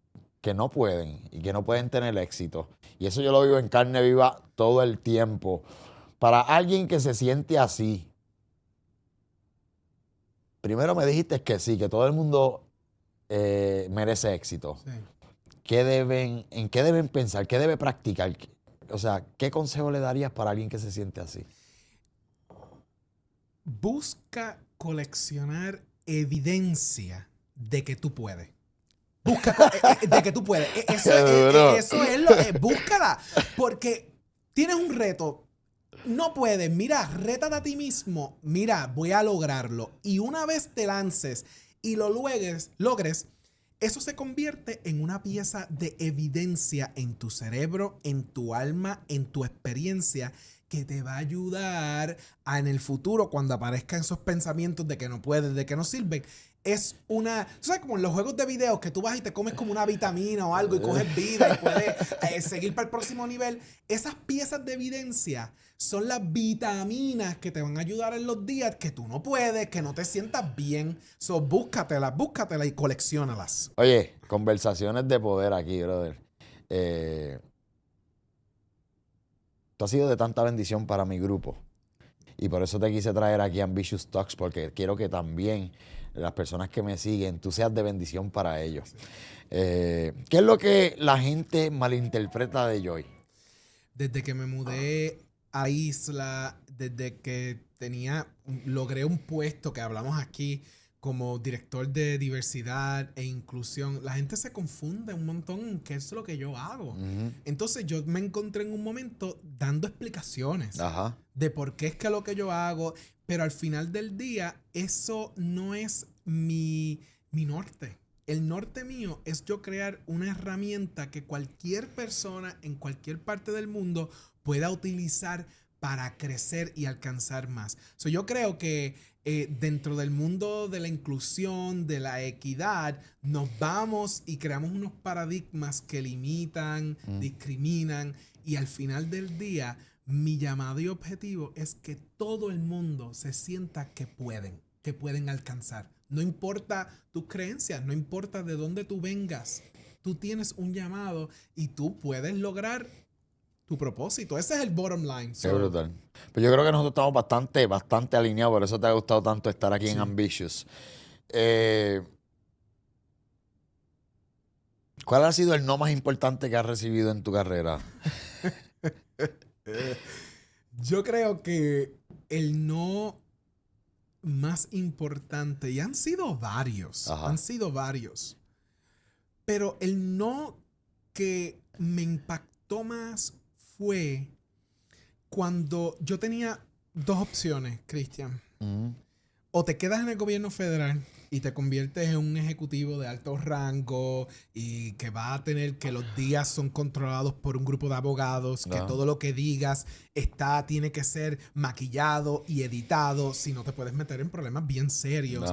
que no pueden y que no pueden tener éxito. Y eso yo lo vivo en carne viva todo el tiempo. Para alguien que se siente así, primero me dijiste que sí, que todo el mundo merece éxito. Sí. ¿En qué deben pensar? ¿Qué debe practicar? O sea, ¿qué consejo le darías para alguien que se siente así? Busca coleccionar evidencia de que tú puedes. De que tú puedes. Eso es búscala. Porque tienes un reto. No puedes. Mira, rétate a ti mismo. Mira, voy a lograrlo. Y una vez te lances y lo logres, eso se convierte en una pieza de evidencia en tu cerebro, en tu alma, en tu experiencia, que te va a ayudar en el futuro, cuando aparezcan esos pensamientos de que no puedes, de que no sirven. Es una... Tú sabes, como en los juegos de video, que tú vas y te comes como una vitamina o algo y coges vida y puedes seguir para el próximo nivel. Esas piezas de evidencia son las vitaminas que te van a ayudar en los días que tú no puedes, que no te sientas bien. So, búscatelas y colecciónalas. Oye, conversaciones de poder aquí, brother. Tú has sido de tanta bendición para mi grupo. Y por eso te quise traer aquí a Ambitious Talks, porque quiero que también las personas que me siguen, tú seas de bendición para ellos. ¿Qué es lo que la gente malinterpreta de Joy? Desde que me mudé a Isla, desde que logré un puesto que hablamos aquí como director de diversidad e inclusión, la gente se confunde un montón en qué es lo que yo hago. Uh-huh. Entonces yo me encontré en un momento dando explicaciones de por qué es que lo que yo hago, pero al final del día eso no es mi norte. El norte mío es yo crear una herramienta que cualquier persona en cualquier parte del mundo pueda utilizar para crecer y alcanzar más. So, yo creo que dentro del mundo de la inclusión, de la equidad, nos vamos y creamos unos paradigmas que limitan, discriminan, y al final del día, mi llamado y objetivo es que todo el mundo se sienta que pueden alcanzar. No importa tus creencias, no importa de dónde tú vengas, tú tienes un llamado y tú puedes lograr tu propósito. Ese es el bottom line. Qué brutal. Pues yo creo que nosotros estamos bastante alineados, por eso te ha gustado tanto estar aquí en Ambitious. ¿Cuál ha sido el no más importante que has recibido en tu carrera? Yo creo que el no más importante, y han sido varios, pero el no que me impactó más fue cuando yo tenía dos opciones, Cristian. O te quedas en el gobierno federal y te conviertes en un ejecutivo de alto rango y que va a tener que los días son controlados por un grupo de abogados, que todo lo que digas tiene que ser maquillado y editado, si no te puedes meter en problemas bien serios.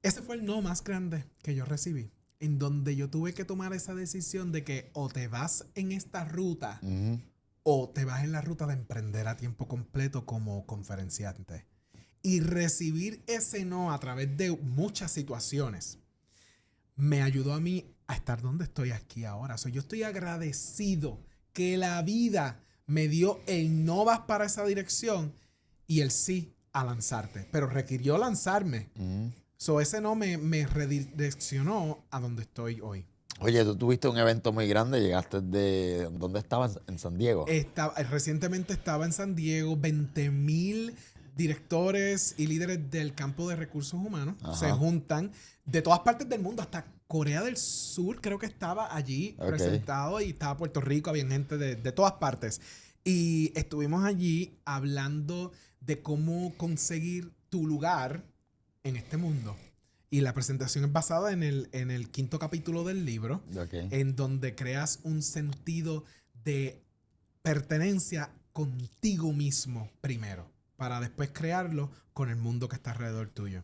Ese fue el no más grande que yo recibí, en donde yo tuve que tomar esa decisión de que o te vas en esta ruta o te vas en la ruta de emprender a tiempo completo como conferenciante. Y recibir ese no a través de muchas situaciones me ayudó a mí a estar donde estoy aquí ahora. Yo estoy agradecido que la vida me dio el no vas para esa dirección y el sí a lanzarte. Pero requirió lanzarme. Ese no me redireccionó a donde estoy hoy. Oye, tú tuviste un evento muy grande, llegaste de... ¿Dónde estabas? ¿En San Diego? Recientemente estaba en San Diego, 20,000 directores y líderes del campo de recursos humanos se juntan de todas partes del mundo, hasta Corea del Sur creo que estaba allí presentado, y estaba Puerto Rico, había gente de todas partes. Y estuvimos allí hablando de cómo conseguir tu lugar en este mundo. Y la presentación es basada en el 5º capítulo del libro, en donde creas un sentido de pertenencia contigo mismo primero, para después crearlo con el mundo que está alrededor tuyo.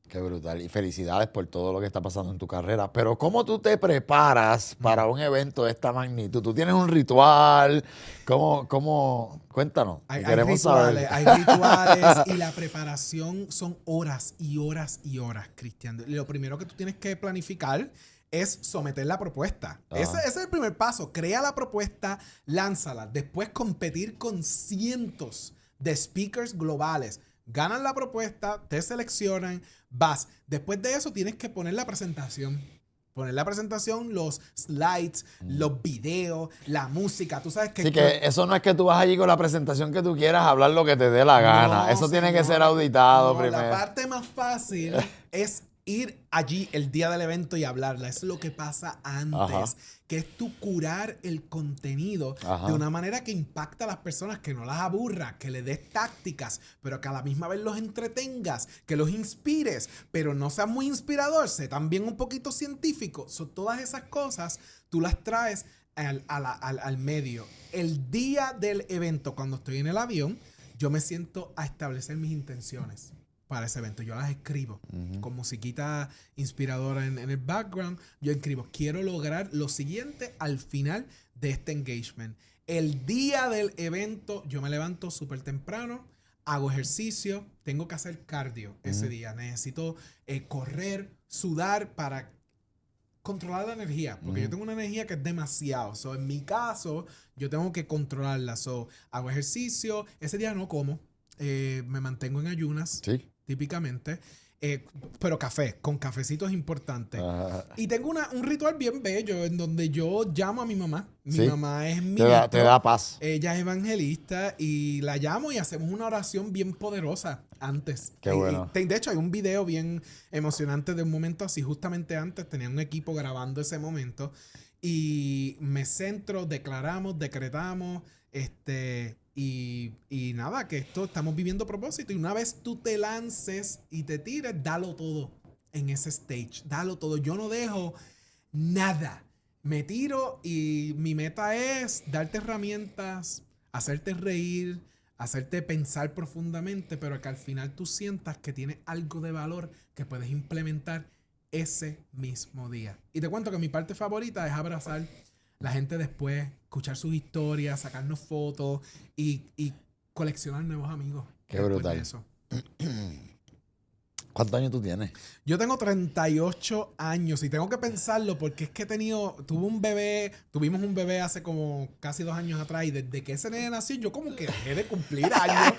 Qué brutal. Y felicidades por todo lo que está pasando en tu carrera. Pero ¿cómo tú te preparas para un evento de esta magnitud? ¿Tú tienes un ritual? ¿Cómo? Cuéntanos. Hay rituales y la preparación son horas y horas y horas, Cristian. Lo primero que tú tienes que planificar es someter la propuesta. Ajá. Ese es el primer paso. Crea la propuesta, lánzala. Después competir con cientos de speakers globales. Ganan la propuesta, te seleccionan, vas. Después de eso tienes que poner la presentación. Poner la presentación, los slides, los videos, la música. Tú sabes que... Sí, que eso no es que tú vas allí con la presentación que tú quieras hablar lo que te dé la gana. No, Eso tiene que señor. ser auditado No, primero. la parte más fácil es ir allí el día del evento y hablarla. Eso es lo que pasa antes. Ajá. Que es tú curar el contenido Ajá. de una manera que impacta a las personas, que no las aburra, que le des tácticas, pero que a la misma vez los entretengas, que los inspires, pero no seas muy inspirador, sé también un poquito científico. Todas esas cosas tú las traes al medio. El día del evento, cuando estoy en el avión, yo me siento a establecer mis intenciones para ese evento. Yo las escribo con musiquita inspiradora en el background. Yo escribo, quiero lograr lo siguiente al final de este engagement. El día del evento, yo me levanto súper temprano, hago ejercicio, tengo que hacer cardio ese día. Necesito correr, sudar para controlar la energía, porque yo tengo una energía que es demasiado. So, en mi caso, yo tengo que controlarla. So, hago ejercicio, ese día no como, me mantengo en ayunas, Sí. típicamente, pero café, con cafecitos importantes. Ajá. Y tengo un ritual bien bello en donde yo llamo a mi mamá. Mi Sí. mamá es mi Te da paz. ella es evangelista y la llamo y hacemos una oración bien poderosa antes. Qué bueno. De hecho, hay un video bien emocionante de un momento así. Justamente antes tenía un equipo grabando ese momento y me centro, declaramos, decretamos, y nada, que esto estamos viviendo propósito. Y una vez tú te lances y te tires, dalo todo en ese stage. Dalo todo. Yo no dejo nada. Me tiro y mi meta es darte herramientas, hacerte reír, hacerte pensar profundamente, pero que al final tú sientas que tienes algo de valor que puedes implementar ese mismo día. Y te cuento que mi parte favorita es abrazar la gente después, escuchar sus historias, sacarnos fotos y coleccionar nuevos amigos. Qué después brutal. de eso. ¿Cuántos años tú tienes? Yo tengo 38 años y tengo que pensarlo porque es que tuvimos un bebé hace como casi 2 años atrás y desde que ese nene nació yo como que dejé de cumplir años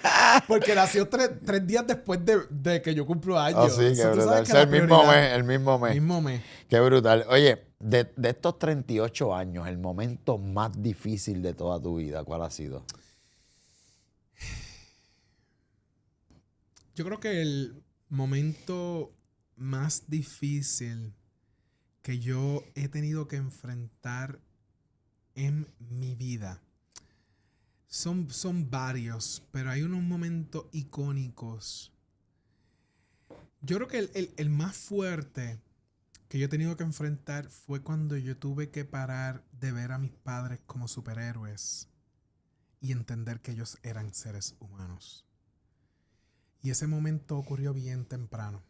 porque nació 3 días después de que yo cumplo años. Oh, sí, qué So, tú brutal. sabes que O sea, la prioridad- el mismo mes. Mismo mes. Qué brutal. Oye, de estos 38 años, el momento más difícil de toda tu vida, ¿cuál ha sido? Yo creo que el momento más difícil que yo he tenido que enfrentar en mi vida son varios, pero hay unos momentos icónicos. Yo creo que el más fuerte que yo he tenido que enfrentar fue cuando yo tuve que parar de ver a mis padres como superhéroes y entender que ellos eran seres humanos. Y ese momento ocurrió bien temprano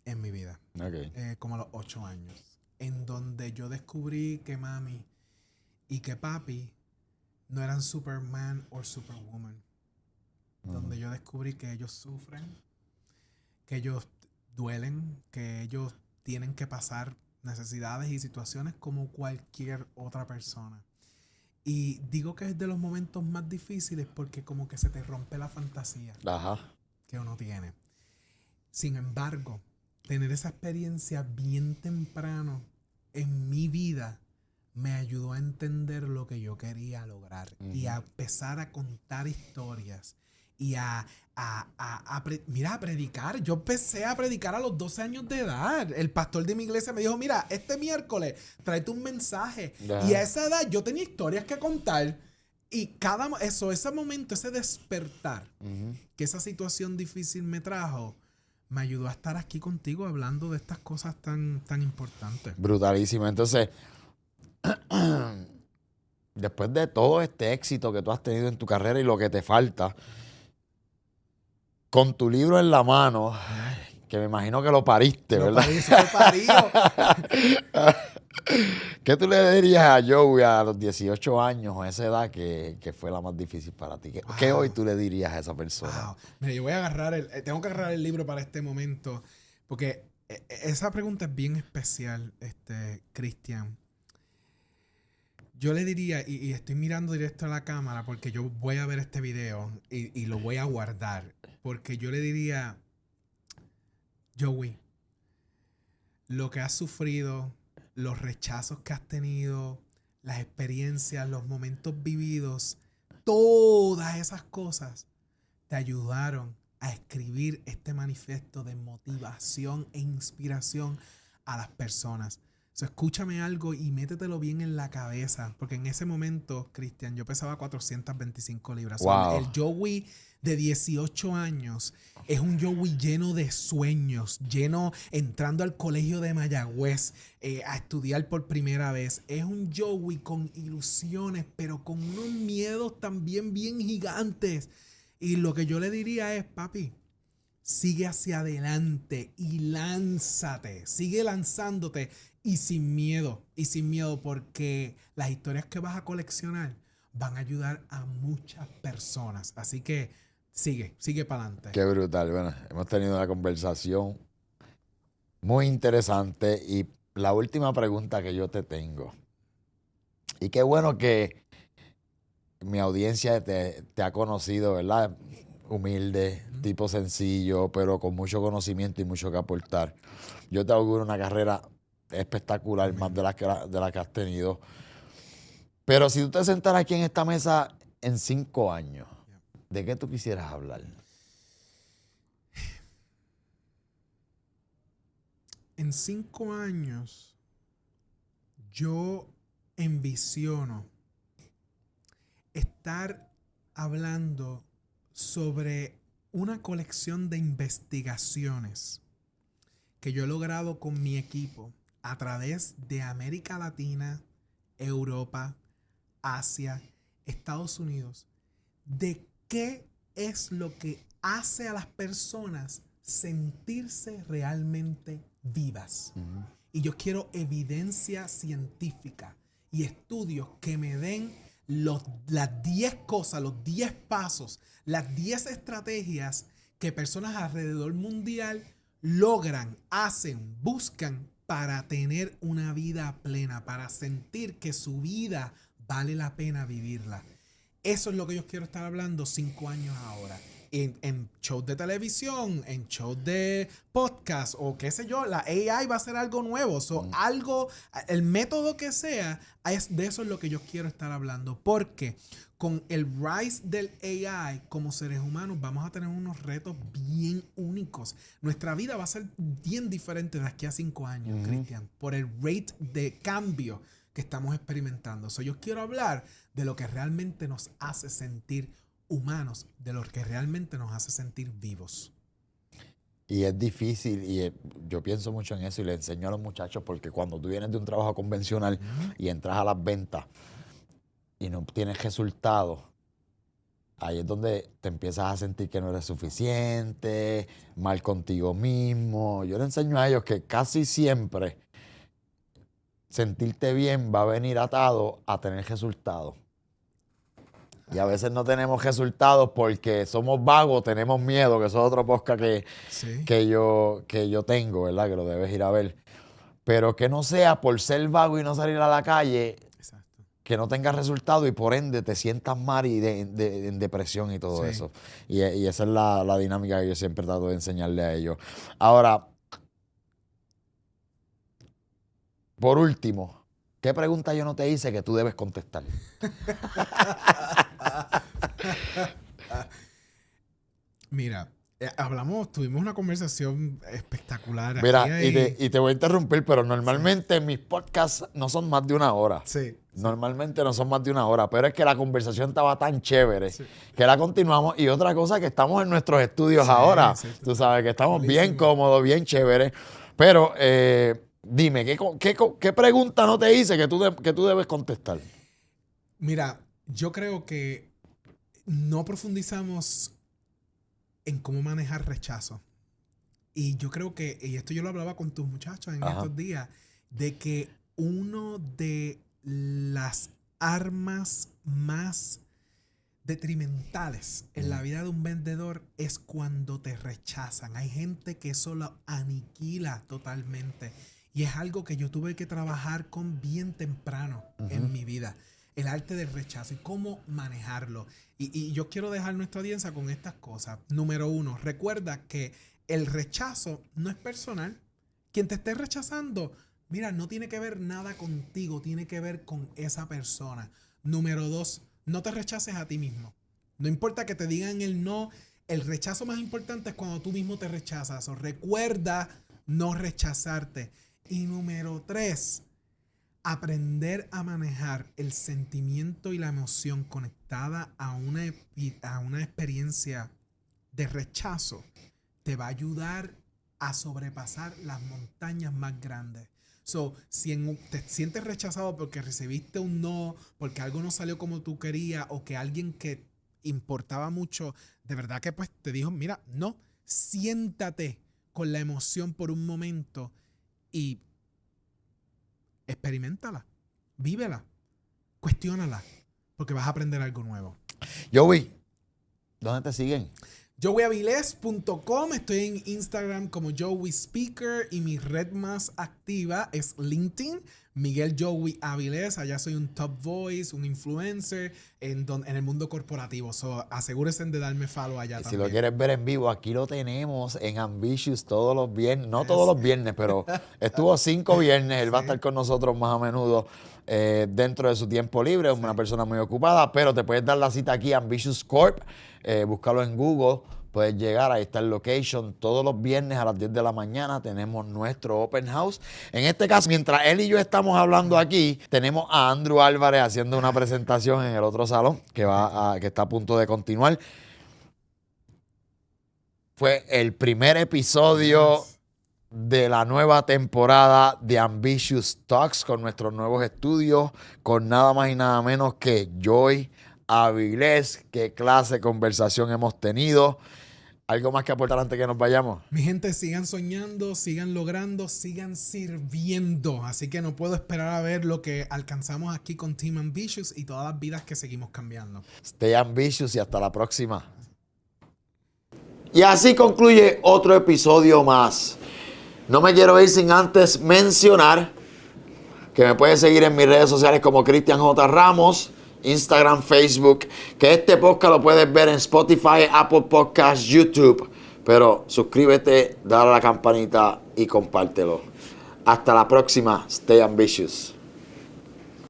en mi vida, Ok. como a los 8 años, en donde yo descubrí que mami y que papi no eran Superman o Superwoman. Donde yo descubrí que ellos sufren, que ellos duelen, que ellos tienen que pasar necesidades y situaciones como cualquier otra persona. Y digo que es de los momentos más difíciles porque como que se te rompe la fantasía Ajá. que uno tiene. Sin embargo, tener esa experiencia bien temprano en mi vida me ayudó a entender lo que yo quería lograr y a empezar a contar historias y a predicar. Yo empecé a predicar a los 12 años de edad. El pastor de mi iglesia me dijo, mira, este miércoles tráete un mensaje. Ya. Y a esa edad yo tenía historias que contar. Y ese momento, ese despertar que esa situación difícil me trajo, me ayudó a estar aquí contigo hablando de estas cosas tan importantes. Brutalísimo. Entonces, después de todo este éxito que tú has tenido en tu carrera y lo que te falta, con tu libro en la mano, que me imagino que lo pariste, ¿verdad? Lo parió. ¿Qué tú le dirías a Joey a los 18 años o a esa edad que fue la más difícil para ti? ¿Qué Wow. hoy tú le dirías a esa persona? Wow. Mira, yo voy a tengo que agarrar el libro para este momento, porque Esa pregunta es bien especial, Cristian. Yo le diría, y estoy mirando directo a la cámara porque yo voy a ver este video y lo voy a guardar. Porque yo le diría, Joey, lo que has sufrido, los rechazos que has tenido, las experiencias, los momentos vividos, todas esas cosas te ayudaron a escribir este manifiesto de motivación e inspiración a las personas. So, escúchame algo y métetelo bien en la cabeza, porque en ese momento, Cristian, yo pesaba 425 libras. Wow. So, el Joey de 18 años es un Joey lleno de sueños, entrando al colegio de Mayagüez a estudiar por primera vez. Es un Joey con ilusiones, pero con unos miedos también bien gigantes. Y lo que yo le diría es, papi, sigue hacia adelante y lánzate, sigue lanzándote y sin miedo, porque las historias que vas a coleccionar van a ayudar a muchas personas. Así que sigue para adelante. Qué brutal. Bueno, hemos tenido una conversación muy interesante y la última pregunta que yo te tengo. Y qué bueno que mi audiencia te ha conocido, ¿verdad? Humilde, tipo sencillo, pero con mucho conocimiento y mucho que aportar. Yo te auguro una carrera espectacular, más de la que has tenido. Pero si tú te sentaras aquí en esta mesa en 5 años, ¿de qué tú quisieras hablar? En 5 años, yo envisiono estar hablando sobre una colección de investigaciones que yo he logrado con mi equipo a través de América Latina, Europa, Asia, Estados Unidos, de qué es lo que hace a las personas sentirse realmente vivas. Y yo quiero evidencia científica y estudios que me den las 10 cosas, los 10 pasos, las 10 estrategias que personas alrededor mundial logran, hacen, buscan para tener una vida plena, para sentir que su vida vale la pena vivirla. Eso es lo que yo quiero estar hablando 5 años ahora. En shows de televisión, en shows de podcast o qué sé yo, la AI va a ser algo nuevo. El método que sea, de eso es lo que yo quiero estar hablando. Porque con el rise del AI como seres humanos vamos a tener unos retos bien únicos. Nuestra vida va a ser bien diferente de aquí a 5 años, Cristian, por el rate de cambio que estamos experimentando. Yo quiero hablar de lo que realmente nos hace sentir humanos, de lo que realmente nos hace sentir vivos. Y es difícil, y yo pienso mucho en eso y le enseño a los muchachos, porque cuando tú vienes de un trabajo convencional y entras a las ventas y no tienes resultados, ahí es donde te empiezas a sentir que no eres suficiente, mal contigo mismo. Yo le enseño a ellos que casi siempre sentirte bien va a venir atado a tener resultados. Y a veces no tenemos resultados porque somos vagos, tenemos miedo, que eso es otro podcast que yo tengo, ¿verdad? Que lo debes ir a ver. Pero que no sea por ser vago y no salir a la calle, exacto, que no tengas resultados y por ende te sientas mal y en depresión y todo eso. Y esa es la dinámica que yo siempre trato de enseñarle a ellos. Ahora, por último, ¿qué pregunta yo no te hice que tú debes contestar? Mira, tuvimos una conversación espectacular. Mira, y te voy a interrumpir, pero normalmente mis podcasts no son más de 1 hora. Sí. Normalmente no son más de 1 hora, pero es que la conversación estaba tan chévere que la continuamos. Y otra cosa, que estamos en nuestros estudios ahora. Tú sabes que estamos bien cómodos, bien chéveres. Pero dime, ¿qué pregunta no te hice que tú debes contestar? Mira, yo creo que no profundizamos en cómo manejar rechazo. Y yo creo que, y esto yo lo hablaba con tus muchachos en estos días, de que uno de las armas más detrimentales en la vida de un vendedor es cuando te rechazan. Hay gente que eso lo aniquila totalmente. Y es algo que yo tuve que trabajar con bien temprano en mi vida. El arte del rechazo y cómo manejarlo. Y yo quiero dejar nuestra audiencia con estas cosas. Número 1, recuerda que el rechazo no es personal. Quien te esté rechazando, mira, no tiene que ver nada contigo, tiene que ver con esa persona. Número 2, no te rechaces a ti mismo. No importa que te digan el no, el rechazo más importante es cuando tú mismo te rechazas. O recuerda no rechazarte. Y número 3, aprender a manejar el sentimiento y la emoción conectada a una experiencia de rechazo te va a ayudar a sobrepasar las montañas más grandes. So, si te sientes rechazado porque recibiste un no, porque algo no salió como tú querías o que alguien que importaba mucho, de verdad que pues te dijo, mira, no, siéntate con la emoción por un momento y experiméntala, vívela, cuestiónala, porque vas a aprender algo nuevo. Joey, ¿dónde te siguen? JoeyAvilés.com, estoy en Instagram como Joey Speaker y mi red más activa es LinkedIn, Miguel Joey Avilés. Allá soy un top voice, un influencer en el mundo corporativo. So, asegúrense de darme follow allá también. Si lo quieres ver en vivo, aquí lo tenemos en Ambitious todos los viernes. No todos los viernes, pero estuvo 5 viernes. Él va a estar con nosotros más a menudo dentro de su tiempo libre. Es una persona muy ocupada, pero te puedes dar la cita aquí, Ambitious Corp. Búscalo en Google. Puedes llegar, ahí está el location. Todos los viernes a las 10 de la mañana tenemos nuestro open house. En este caso, mientras él y yo estamos hablando aquí, tenemos a Andrew Álvarez haciendo una presentación en el otro salón que está a punto de continuar. Fue el primer episodio de la nueva temporada de Ambitious Talks con nuestros nuevos estudios, con nada más y nada menos que Joey Avilés. Qué clase de conversación hemos tenido. ¿Algo más que aportar antes que nos vayamos? Mi gente, sigan soñando, sigan logrando, sigan sirviendo. Así que no puedo esperar a ver lo que alcanzamos aquí con Team Ambitious y todas las vidas que seguimos cambiando. Stay ambitious y hasta la próxima. Y así concluye otro episodio más. No me quiero ir sin antes mencionar que me puedes seguir en mis redes sociales como Cristian J. Ramos, Instagram, Facebook, que este podcast lo puedes ver en Spotify, Apple Podcasts, YouTube. Pero suscríbete, dale a la campanita y compártelo. Hasta la próxima. Stay ambitious.